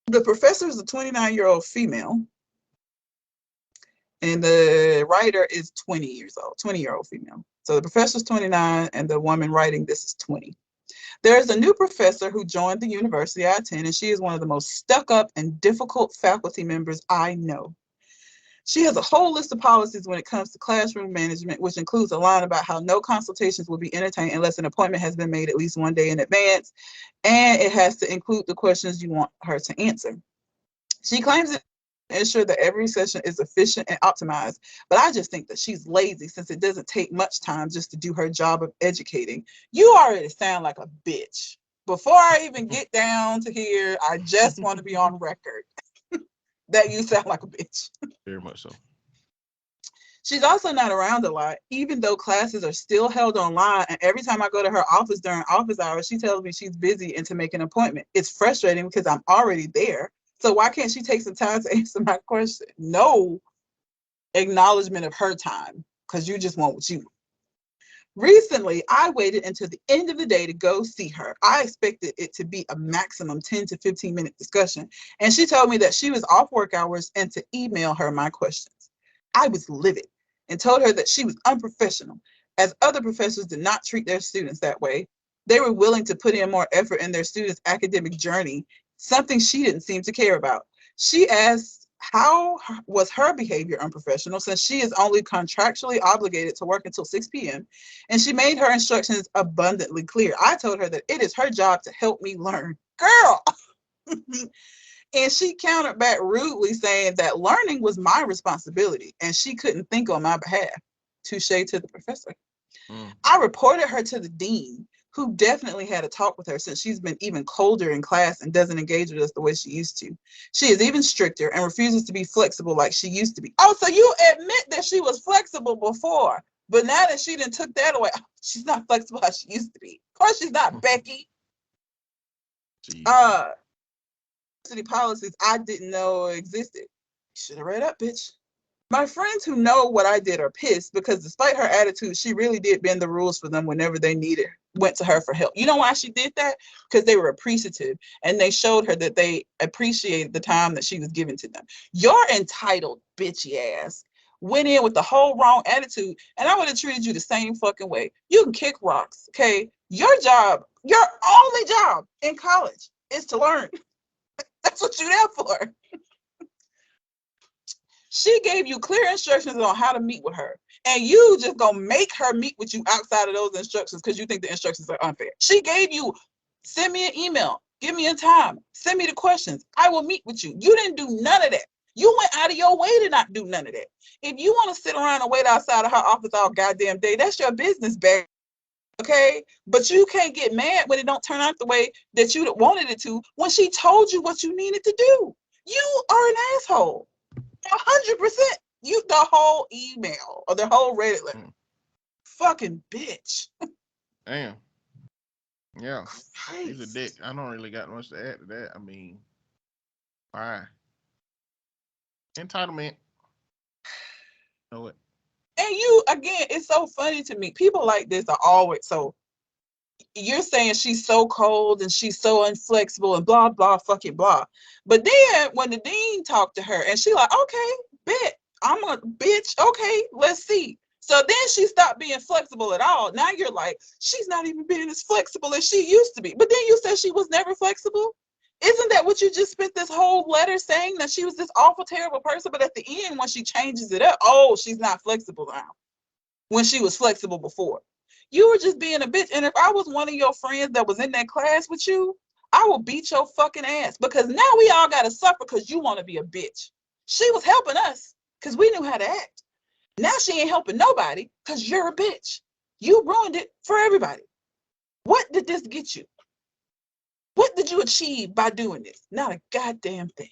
The professor is a 29-year-old female. And the writer is 20 years old, 20-year-old female. So the professor's 29 and the woman writing this is 20. There's a new professor who joined the university I attend, and she is one of the most stuck up and difficult faculty members I know. She has a whole list of policies when it comes to classroom management, which includes a line about how no consultations will be entertained unless an appointment has been made at least one day in advance, and it has to include the questions you want her to answer. She claims it ensure that every session is efficient and optimized, but I just think that she's lazy since it doesn't take much time just to do her job of educating. You already sound like a bitch. Before I even get down to here, I just want to be on record that you sound like a bitch. Very much so. She's also not around a lot, even though classes are still held online. And every time I go to her office during office hours, she tells me she's busy and to make an appointment. It's frustrating because I'm already there. So why can't she take some time to answer my question? No acknowledgement of her time, because you just want what you want. Recently, I waited until the end of the day to go see her. I expected it to be a maximum 10 to 15-minute discussion, and she told me that she was off work hours and to email her my questions. I was livid and told her that she was unprofessional, as other professors did not treat their students that way. They were willing to put in more effort in their students' academic journey, something she didn't seem to care about. She asked how was her behavior unprofessional since she is only contractually obligated to work until 6 p.m. and she made her instructions abundantly clear. I told her that it is her job to help me learn. Girl! And she countered back rudely saying that learning was my responsibility and she couldn't think on my behalf. Touche to the professor. I reported her to the dean, who definitely had a talk with her since she's been even colder in class and doesn't engage with us the way she used to. She is even stricter and refuses to be flexible like she used to be. Oh, so you admit that she was flexible before, but now that she done took that away, she's not flexible as she used to be. Of course she's not, Becky. City policies I didn't know existed. Should have read up, bitch. My friends who know what I did are pissed because despite her attitude, she really did bend the rules for them whenever they went to her for help. You know why she did that? Because they were appreciative and they showed her that they appreciated the time that she was giving to them. Your entitled bitchy ass went in with the whole wrong attitude and I would have treated you the same fucking way. You can kick rocks, okay? Your job, your only job in college is to learn. That's what you're there for. She gave you clear instructions on how to meet with her. And you just gonna make her meet with you outside of those instructions because you think the instructions are unfair. She gave you, send me an email, give me a time, send me the questions. I will meet with you. You didn't do none of that. You went out of your way to not do none of that. If you want to sit around and wait outside of her office all goddamn day, that's your business, babe. Okay? But you can't get mad when it don't turn out the way that you wanted it to when she told you what you needed to do. You are an asshole. 100%. You the whole email or the whole Reddit letter. Fucking bitch. Damn. Yeah. He's a Christ. dick. I don't really got much to add to that. I mean, why? Entitlement. Know it. And you, again, it's so funny to me. People like this are always so. You're saying she's so cold and she's so inflexible and blah, blah, fucking blah. But then when the dean talked to her and she like, okay, bet, I'm a bitch. Okay, let's see. So then she stopped being flexible at all. Now you're like, she's not even being as flexible as she used to be. But then you said she was never flexible. Isn't that what you just spent this whole letter saying, that she was this awful, terrible person? But at the end, when she changes it up, oh, she's not flexible now. When she was flexible before. You were just being a bitch. And if I was one of your friends that was in that class with you, I will beat your fucking ass. Because now we all got to suffer because you want to be a bitch. She was helping us because we knew how to act. Now she ain't helping nobody because you're a bitch. You ruined it for everybody. What did this get you? What did you achieve by doing this? Not a goddamn thing.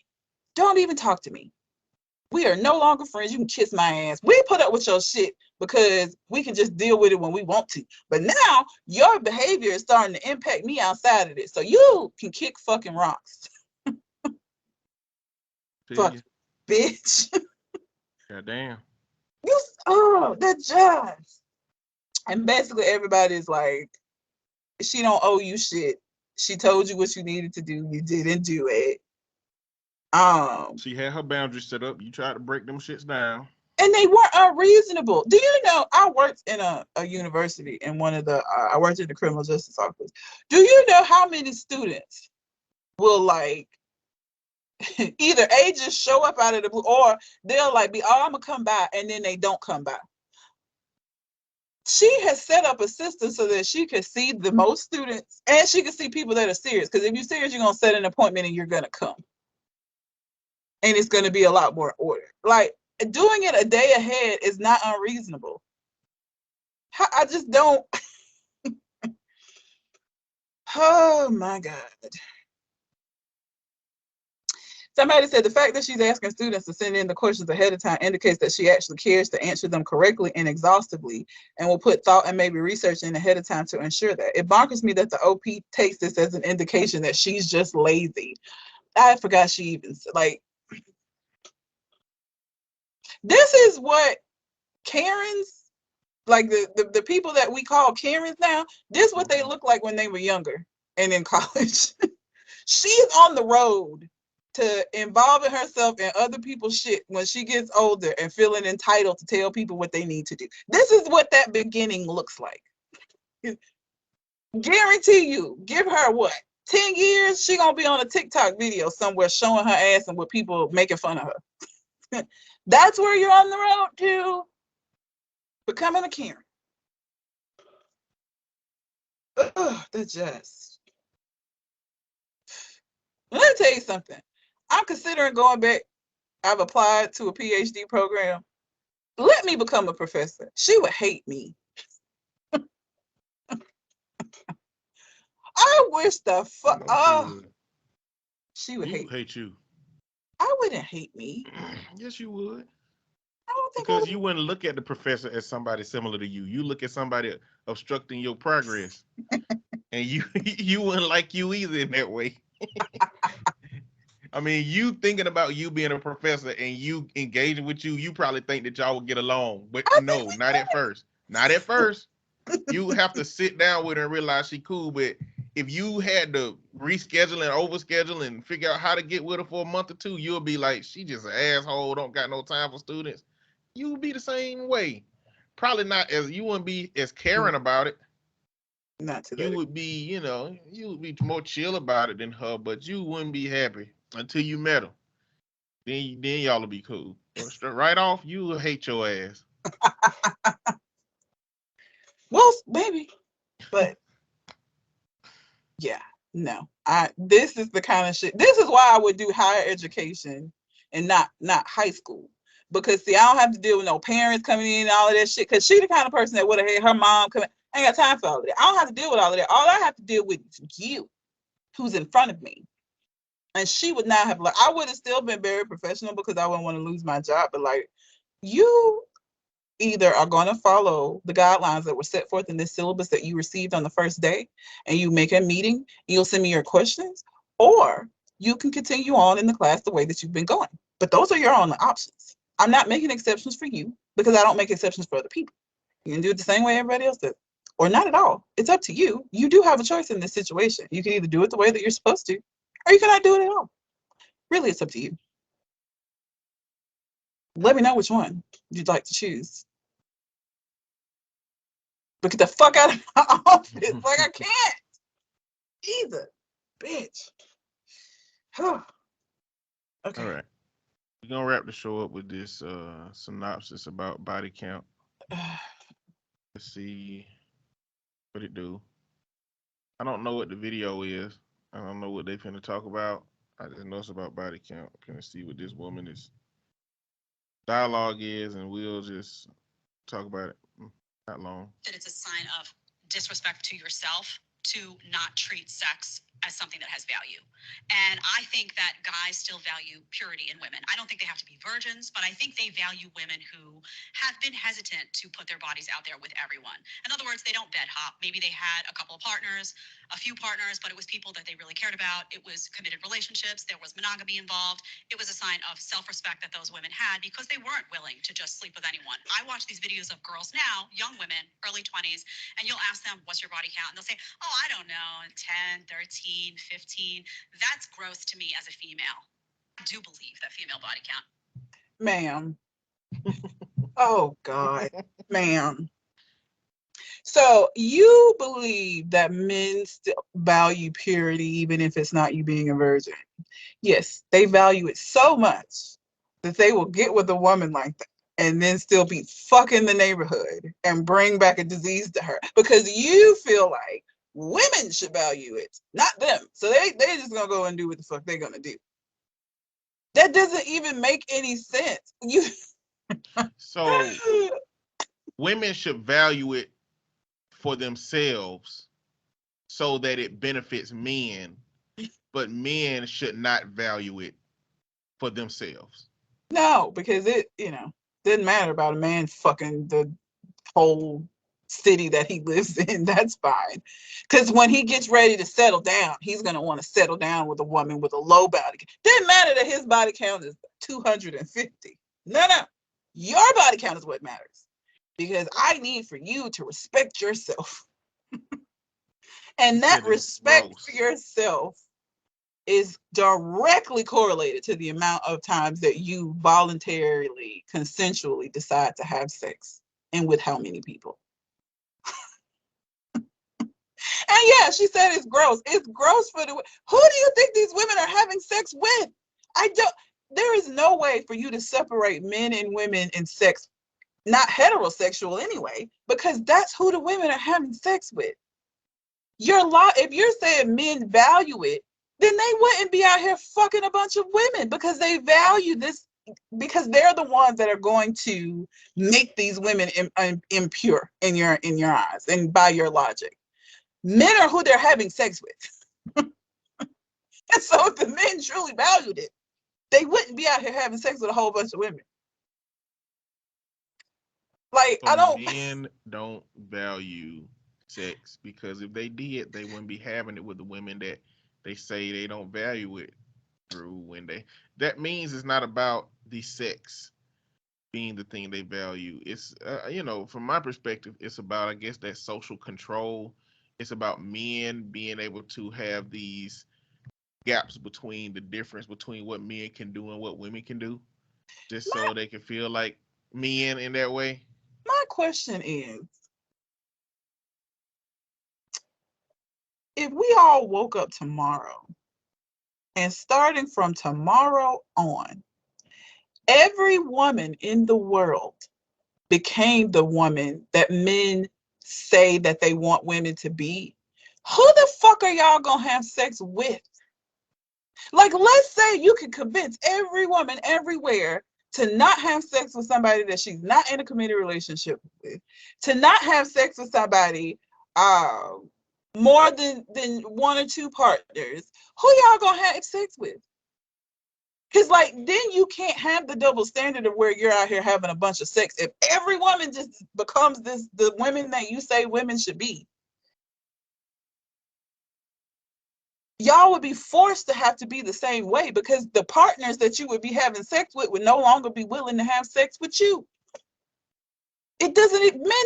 Don't even talk to me. We are no longer friends. You can kiss my ass. We put up with your shit because we can just deal with it when we want to. But now your behavior is starting to impact me outside of this. So you can kick fucking rocks. Fuck, bitch. Goddamn. That judge. And basically everybody is like, she don't owe you shit. She told you what you needed to do. You didn't do it. She had her boundaries set up. You tried to break them shits down. And they weren't unreasonable. Do you know, I worked in a university in one of the, I worked in the criminal justice office. Do you know how many students will like, either A, just show up out of the blue, or they'll like be, oh, I'm gonna come by, and then they don't come by. She has set up a system so that she can see the most students and she can see people that are serious. Because if you're serious, you're gonna set an appointment and you're gonna come. And it's gonna be a lot more order. Like, doing it a day ahead is not unreasonable. I just don't. Oh my God. Somebody said the fact that she's asking students to send in the questions ahead of time indicates that she actually cares to answer them correctly and exhaustively and will put thought and maybe research in ahead of time to ensure that. It bonkers me that the OP takes this as an indication that she's just lazy. I forgot she even said, like, this is what Karens, like the people that we call Karens now, this is what they look like when they were younger and in college. She's on the road to involving herself in other people's shit when she gets older and feeling entitled to tell people what they need to do. This is what that beginning looks like. Guarantee you, give her what, 10 years, she gonna be on a TikTok video somewhere showing her ass and with people making fun of her. That's where you're on the road to becoming a Karen. Ugh, that's just. Let me tell you something. I'm considering going back. I've applied to a PhD program. Let me become a professor. She would hate me. I wish the fuck. Oh, she would hate you. I wouldn't hate me. Yes, you would. I don't think because you wouldn't look at the professor as somebody similar to you. You look at somebody obstructing your progress, and you wouldn't like you either in that way. I mean, you thinking about you being a professor and you engaging with you probably think that y'all would get along, but no, not at first. Not at first. You have to sit down with her and realize she cool, but if you had to reschedule and overschedule and figure out how to get with her for a month or two, you'll be like, she just an asshole, don't got no time for students. You would be the same way. Probably not as, you wouldn't be as caring about it. Not to you would be, you would be more chill about it than her, but you wouldn't be happy until you met her. Then y'all will be cool. Right off, you will hate your ass. Well, maybe, but yeah, no. This is the kind of shit. This is why I would do higher education and not high school. Because see, I don't have to deal with no parents coming in and all of that shit. Because she the kind of person that would have had her mom come in. I ain't got time for all of that. I don't have to deal with all of that. All I have to deal with is you, who's in front of me. And she would not have, like, I would have still been very professional because I wouldn't want to lose my job. But like, you either are going to follow the guidelines that were set forth in this syllabus that you received on the first day, and you make a meeting, and you'll send me your questions, or you can continue on in the class the way that you've been going. But those are your only options. I'm not making exceptions for you because I don't make exceptions for other people. You can do it the same way everybody else does, or not at all. It's up to you. You do have a choice in this situation. You can either do it the way that you're supposed to, or you cannot do it at all. Really, it's up to you. Let me know which one you'd like to choose. But get the fuck out of my office. Like, I can't either. Bitch. Okay. All right. We're gonna wrap the show up with this synopsis about body count. Let's see what it do. I don't know what the video is. I don't know what they finna talk about. I just know it's about body count. Can see what this woman's dialogue is, and we'll just talk about it. Not long. That it's a sign of disrespect to yourself to not treat sex as something that has value. And I think that guys still value purity in women. I don't think they have to be virgins, but I think they value women who have been hesitant to put their bodies out there with everyone. In other words, they don't bed hop. Maybe they had a couple of partners, a few partners, but it was people that they really cared about. It was committed relationships. There was monogamy involved. It was a sign of self-respect that those women had because they weren't willing to just sleep with anyone. I watch these videos of girls now, young women, early 20s, and you'll ask them, what's your body count? And they'll say, oh, I don't know, 10, 13, 15. That's gross to me as a female. I do believe that female body count. Ma'am. Oh, God. Ma'am. So you believe that men still value purity even if it's not you being a virgin? Yes, they value it so much that they will get with a woman like that and then still be fucking the neighborhood and bring back a disease to her because you feel like women should value it, not them. So they just gonna go and do what the fuck they're gonna do. That doesn't even make any sense. So women should value it for themselves so that it benefits men, but men should not value it for themselves. No, because it, didn't matter about a man fucking the whole city that he lives in. That's fine. Because when he gets ready to settle down, he's going to want to settle down with a woman with a low body count. Didn't matter that his body count is 250. No. Your body count is what matters. Because I need for you to respect yourself. And that respect for yourself is directly correlated to the amount of times that you voluntarily, consensually decide to have sex and with how many people. And yeah, she said it's gross. It's gross for who do you think these women are having sex with? There is no way for you to separate men and women in sex, not heterosexual anyway, because that's who the women are having sex with. If you're saying men value it, then they wouldn't be out here fucking a bunch of women because they value this, because they're the ones that are going to make these women impure in your eyes and by your logic. Men are who they're having sex with. And so if the men truly valued it, they wouldn't be out here having sex with a whole bunch of women. Like, Men don't value sex because if they did, they wouldn't be having it with the women that they say they don't value it through. That means it's not about the sex being the thing they value. It's from my perspective, it's about, I guess, that social control. It's about men being able to have these gaps between the difference between what men can do and what women can do, just so they can feel like men in that way. My question is, if we all woke up tomorrow and starting from tomorrow on, every woman in the world became the woman that men say that they want women to be, who the fuck are y'all gonna have sex with? Like, let's say you could convince every woman everywhere to not have sex with somebody that she's not in a committed relationship with, to not have sex with somebody more than one or two partners. Who y'all gonna have sex with? Because, like, then you can't have the double standard of where you're out here having a bunch of sex. If every woman just becomes the women that you say women should be, y'all would be forced to have to be the same way, because the partners that you would be having sex with would no longer be willing to have sex with you. Men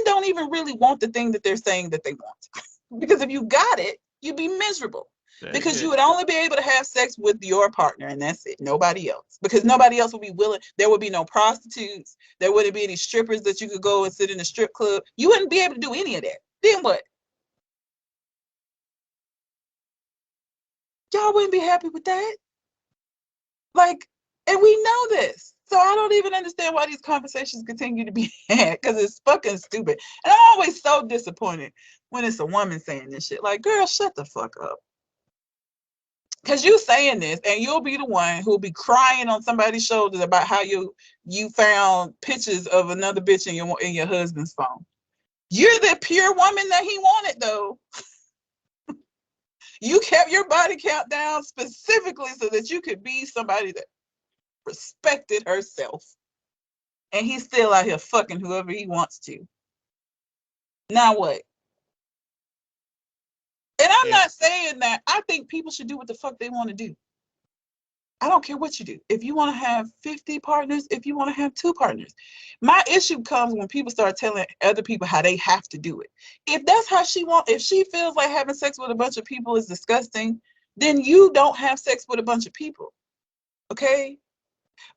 don't even really want the thing that they're saying that they want. Because if you got it, you'd be miserable. Because you would only be able to have sex with your partner, and that's it. Nobody else. Because nobody else would be willing. There would be no prostitutes. There wouldn't be any strippers that you could go and sit in a strip club. You wouldn't be able to do any of that. Then what? Y'all wouldn't be happy with that. Like, and we know this. So I don't even understand why these conversations continue to be had, because it's fucking stupid. And I'm always so disappointed when it's a woman saying this shit. Like, girl, shut the fuck up. Because you saying this, and you'll be the one who'll be crying on somebody's shoulders about how you found pictures of another bitch in your husband's phone. You're the pure woman that he wanted, though. You kept your body count down specifically so that you could be somebody that respected herself. And he's still out here fucking whoever he wants to. Now what? And I'm not saying that I think people should do what the fuck they want to do. I don't care what you do. If you want to have 50 partners, if you want to have 2 partners. My issue comes when people start telling other people how they have to do it. If that's how she wants, if she feels like having sex with a bunch of people is disgusting, then you don't have sex with a bunch of people. Okay?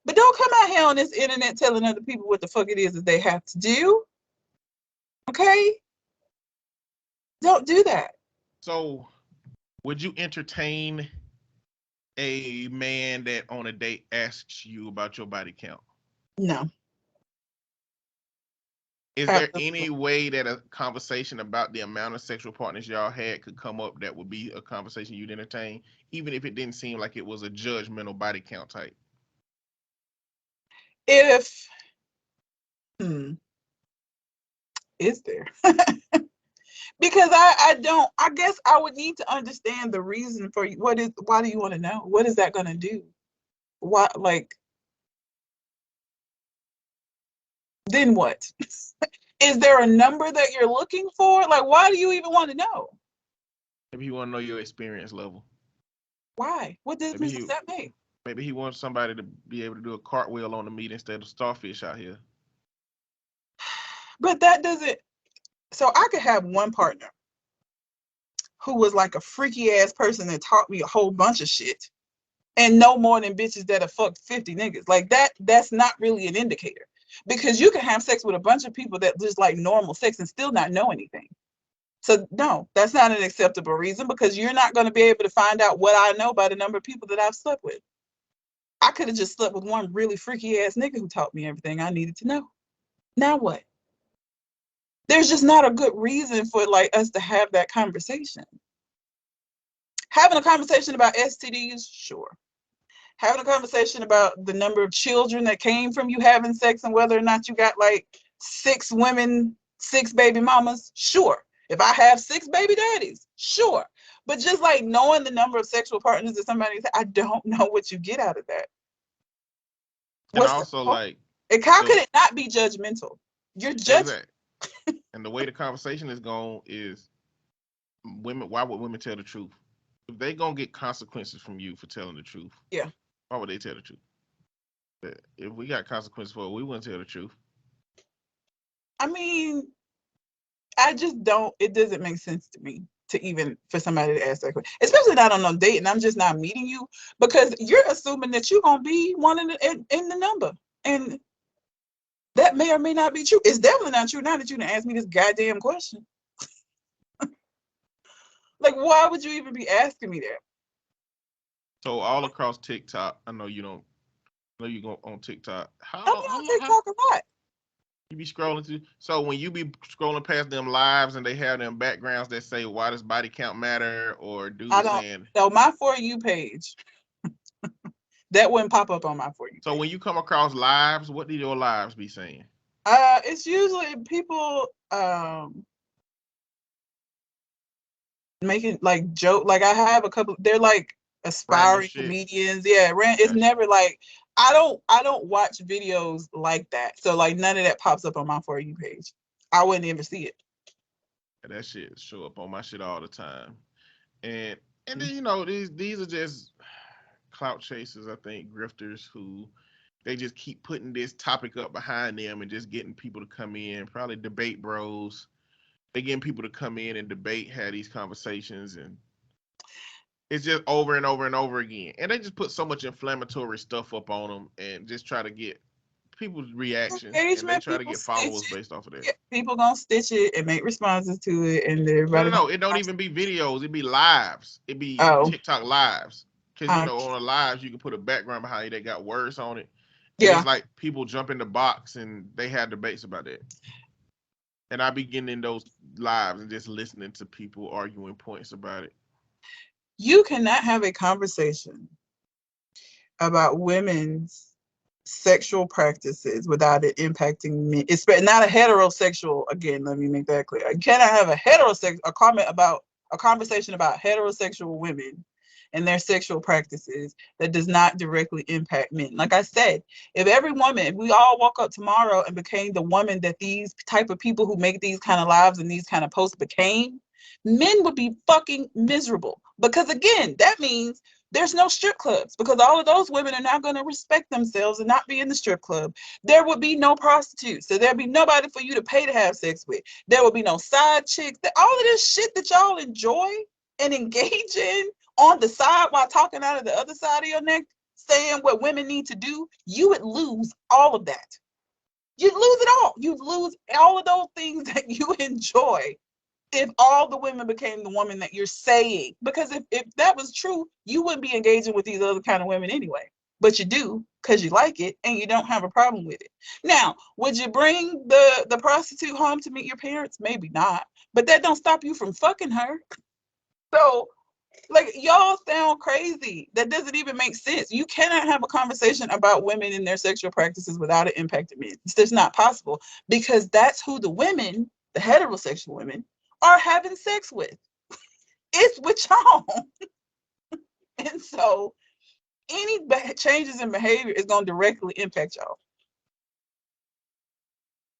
But don't come out here on this internet telling other people what the fuck it is that they have to do. Okay? Don't do that. So, would you entertain a man that on a date asks you about your body count? No. Is there any way that a conversation about the amount of sexual partners y'all had could come up that would be a conversation you'd entertain, even if it didn't seem like it was a judgmental body count type? If, is there? Because I guess I would need to understand the reason for why do you want to know? What is that going to do? What, like, then what? Is there a number that you're looking for? Like, why do you even want to know? Maybe you want to know your experience level. Why? What difference does that make? Maybe he wants somebody to be able to do a cartwheel on the meat instead of starfish out here. But that doesn't. So I could have one partner who was like a freaky ass person that taught me a whole bunch of shit, and no more than bitches that have fucked 50 niggas. Like that's not really an indicator, because you can have sex with a bunch of people that just like normal sex and still not know anything. So no, that's not an acceptable reason, because you're not going to be able to find out what I know by the number of people that I've slept with. I could have just slept with one really freaky ass nigga who taught me everything I needed to know. Now what? There's just not a good reason for like us to have that conversation. Having a conversation about STDs, sure. Having a conversation about the number of children that came from you having sex and whether or not you got like 6 women, 6 baby mamas, sure. If I have 6 baby daddies, sure. But just like knowing the number of sexual partners that somebody, I don't know what you get out of that. And also, like, how could it not be judgmental? You're judging. Exactly. And the way the conversation is going is women. Why would women tell the truth? If they gonna get consequences from you for telling the truth, yeah, why would they tell the truth? If we got consequences for it, we wouldn't tell the truth. I mean, I just don't. It doesn't make sense to me to even for somebody to ask that question, especially not on a date and I'm just not meeting you, because you're assuming that you're gonna be one in the number, and that may or may not be true. It's definitely not true now that you didn't ask me this goddamn question. Like, why would you even be asking me that? So all across TikTok, I know you don't. I know you go on TikTok. I'm on TikTok a lot. You be scrolling through. So when you be scrolling past them lives and they have them backgrounds that say, "Why does body count matter?" or do saying. So my For You page That wouldn't pop up on my For You So page. when you come across lives, what do your lives be saying? It's usually people making like joke. Like I have a couple. They're like aspiring shit. comedians. Yeah, it's Gotcha. never like I don't watch videos like that. So like none of that pops up on my For You page. I wouldn't ever see it. That shit show up on my shit all the time. And then you know these are just clout chasers, I think, grifters who they just keep putting this topic up behind them and just getting people to come in, probably debate bros. They getting people to come in and debate, have these conversations, and it's just over and over and over again. And they just put so much inflammatory stuff up on them and just try to get people's reactions, and they Engagement, try to people get followers stitch it. based off of that. Yeah, people gonna stitch it and make responses to it, and everybody. No, it don't even be videos. It be lives. It be Oh. TikTok lives. Because you know, Okay. on the lives you can put a background behind it that got words on it. And Yeah. it's like people jump in the box and they had debates about that. And I be getting in those lives and just listening to people arguing points about it. You cannot have a conversation about women's sexual practices without it impacting men. It's not a heterosexual. Again, let me make that clear. I cannot have a conversation about heterosexual women and their sexual practices that does not directly impact men. Like I said, if we all woke up tomorrow and became the woman that these type of people who make these kind of lives and these kind of posts became, men would be fucking miserable. Because again, that means there's no strip clubs, because all of those women are not going to respect themselves and not be in the strip club. There would be no prostitutes. So there'd be nobody for you to pay to have sex with. There would be no side chicks. All of this shit that y'all enjoy and engage in on the side while talking out of the other side of your neck, saying what women need to do, you would lose all of that. You'd lose it all. You'd lose all of those things that you enjoy if all the women became the woman that you're saying. Because if that was true, you wouldn't be engaging with these other kind of women anyway. But you do because you like it and you don't have a problem with it. Now, would you bring the prostitute home to meet your parents? Maybe not. But that don't stop you from fucking her. So, like, y'all sound crazy. That doesn't even make sense. You cannot have a conversation about women and their sexual practices without it impacting men. It's just not possible, because that's who the women, the heterosexual women, are having sex with. It's with y'all. And so any changes in behavior is going to directly impact y'all.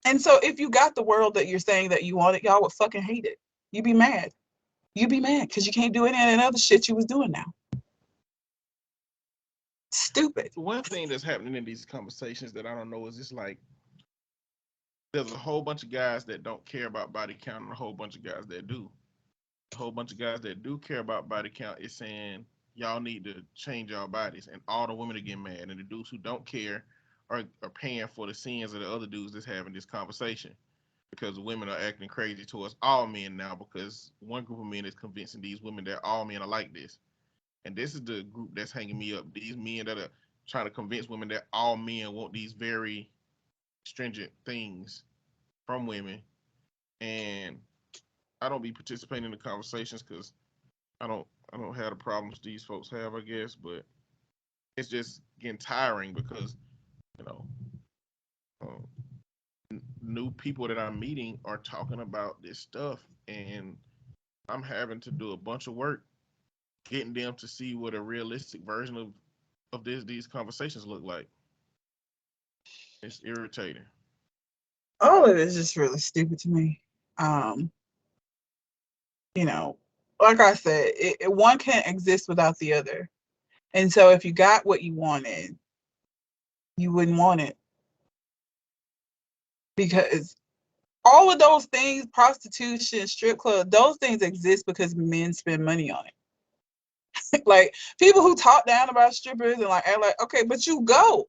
And so if you got the world that you're saying that you wanted, y'all would fucking hate it. You'd be mad. You'd be mad because you can't do any of that other shit you was doing now. Stupid. One thing that's happening in these conversations that I don't know is just like there's a whole bunch of guys that don't care about body count and a whole bunch of guys that do. A whole bunch of guys that do care about body count is saying y'all need to change y'all bodies, and all the women are getting mad, and the dudes who don't care are paying for the sins of the other dudes that's having this conversation, because women are acting crazy towards all men now because one group of men is convincing these women that all men are like this. And this is the group that's hanging me up. These men that are trying to convince women that all men want these very stringent things from women. And I don't be participating in the conversations because I don't have the problems these folks have, I guess, but it's just getting tiring because, you know, new people that I'm meeting are talking about this stuff, and I'm having to do a bunch of work getting them to see what a realistic version of these conversations look like. It's irritating. All of it is just really stupid to me. You know, like I said, one can't exist without the other. And so if you got what you wanted, you wouldn't want it. Because all of those things, prostitution, strip club, those things exist because men spend money on it. Like, people who talk down about strippers and like act like, okay, but you go.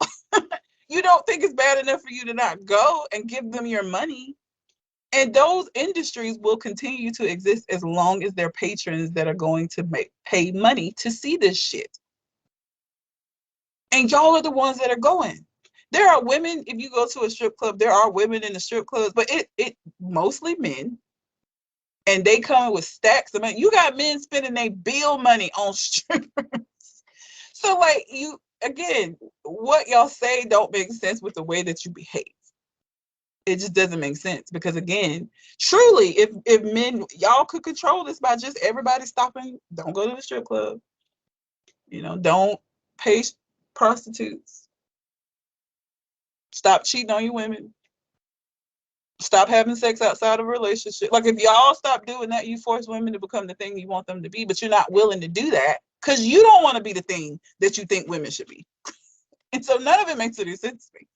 You don't think it's bad enough for you to not go and give them your money. And those industries will continue to exist as long as there are patrons that are going to pay money to see this shit. And y'all are the ones that are going. There are women, if you go to a strip club, there are women in the strip clubs, but it mostly men. And they come with stacks of money. You got men spending their bill money on strippers. So like again, what y'all say don't make sense with the way that you behave. It just doesn't make sense because, again, truly, if men, y'all could control this by just everybody stopping, don't go to the strip club, don't pay prostitutes, stop cheating on your women, stop having sex outside of a relationship. Like, if y'all stop doing that, you force women to become the thing you want them to be, but you're not willing to do that because you don't want to be the thing that you think women should be. And so none of it makes any sense to me.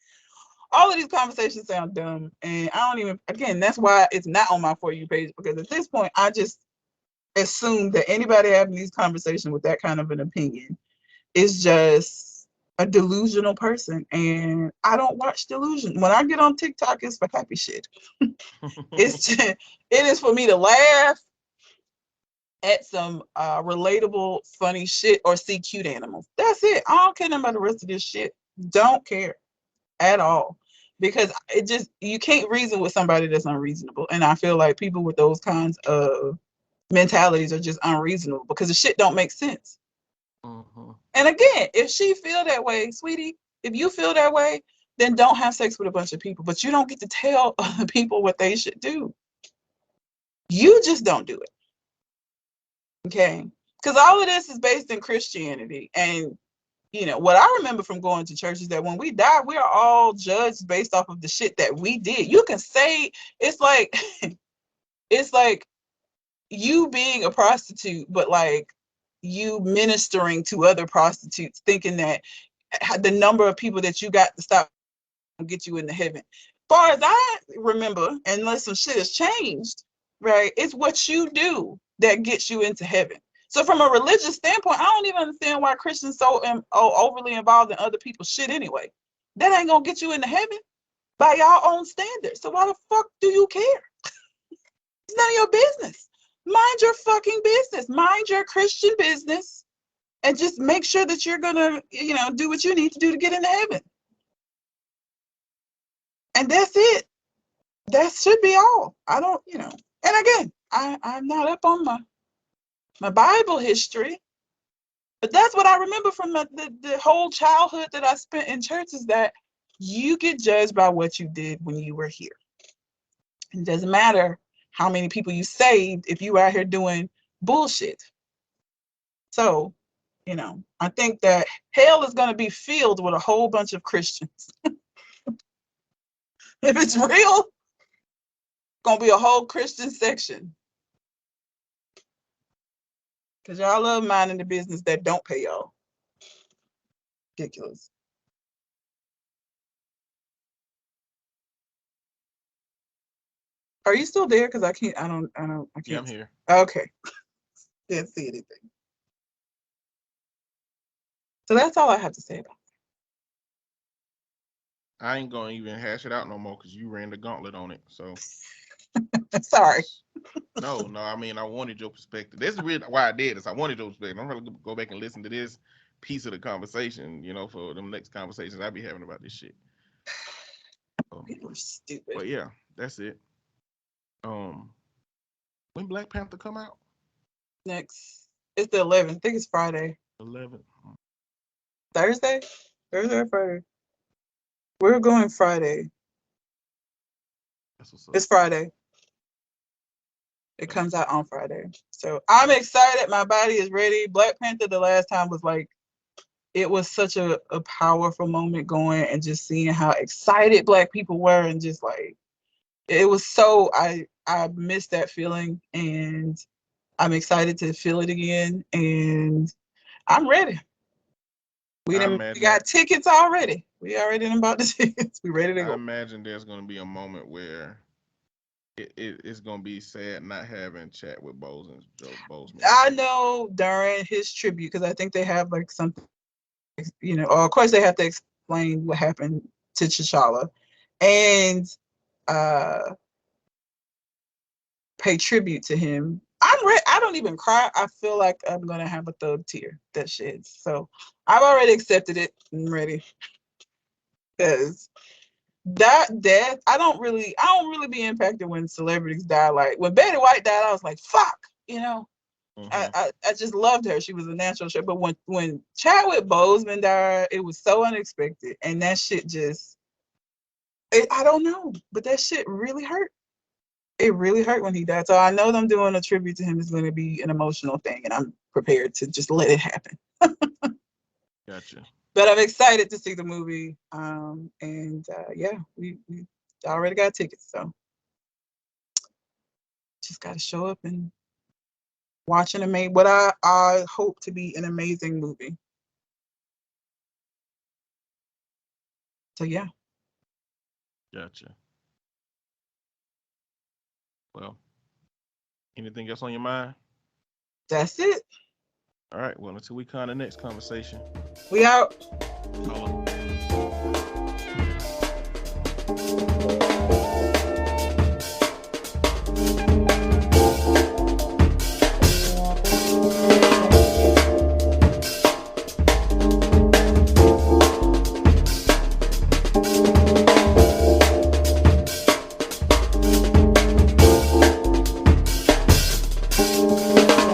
All of these conversations sound dumb, and I don't even, again, that's why it's not on my For You page, because at this point, I just assume that anybody having these conversations with that kind of an opinion is just a delusional person, and I don't watch delusion. When I get on TikTok, it's for happy shit. It is for me to laugh at some relatable, funny shit or see cute animals. That's it. I don't care about the rest of this shit. Don't care at all, because you can't reason with somebody that's unreasonable, and I feel like people with those kinds of mentalities are just unreasonable because the shit don't make sense. And again, if she feel that way, sweetie, if you feel that way, then don't have sex with a bunch of people, but you don't get to tell other people what they should do. You just don't do it, okay? Because all of this is based in Christianity, and what I remember from going to church is that when we die, we are all judged based off of the shit that we did. You can say it's like it's like you being a prostitute, but like you ministering to other prostitutes, thinking that the number of people that you got to stop will get you into heaven. As far as I remember, unless some shit has changed, right? It's what you do that gets you into heaven. So from a religious standpoint, I don't even understand why Christians so overly involved in other people's shit anyway. That ain't gonna get you into heaven by y'all own standards. So why the fuck do you care? It's none of your business. Mind your fucking business. Mind your Christian business, and just make sure that you're gonna, do what you need to do to get into heaven. And that's it. That should be all. I don't, and again, I'm not up on my Bible history, but that's what I remember from the whole childhood that I spent in church, is that you get judged by what you did when you were here. It doesn't matter how many people you saved if you out here doing bullshit. So, I think that hell is going to be filled with a whole bunch of Christians. If it's real, going to be a whole Christian section. Because y'all love minding the business that don't pay y'all. Ridiculous. Are you still there? Because I can't. Yeah, I'm here. Okay. Didn't see anything. So that's all I have to say about I ain't gonna even hash it out no more because you ran the gauntlet on it. So it. Sorry. no. I mean, I wanted your perspective. This is really why I did this. I wanted your perspective. I'm gonna go back and listen to this piece of the conversation, for them next conversations I'll be having about this shit. People are stupid. But yeah, that's it. When Black Panther come out? Next, it's the 11th. I think it's Friday. 11th. Thursday or Friday? We're going Friday. That's what's up. It's Friday. It comes out on Friday. So I'm excited. My body is ready. Black Panther the last time was like, it was such a powerful moment going, and just seeing how excited Black people were, and just like, it was so, I missed that feeling, and I'm excited to feel it again, and I'm ready. We got tickets already. We already done bought the tickets. We ready to go. I imagine there's going to be a moment where it's going to be sad not having chat with Joe Boseman. I know during his tribute, because I think they have like something, or of course they have to explain what happened to T'Challa, and pay tribute to him. I'm ready. I don't even cry. I feel like I'm gonna have a thug tear that sheds. So I've already accepted it. I'm ready. Because that death, I don't really be impacted when celebrities die. Like when Betty White died, I was like, fuck, I just loved her. She was a natural show. But when Chadwick Boseman died, it was so unexpected, and that shit just, I don't know, but that shit really hurt. It really hurt when he died. So I know them doing a tribute to him is going to be an emotional thing, and I'm prepared to just let it happen. Gotcha. But I'm excited to see the movie. Yeah, we already got tickets, so just got to show up and watch what I hope to be an amazing movie. So yeah. Gotcha. Well, anything else on your mind? That's it. All right. Well, until we come to the next conversation. We out. Holla.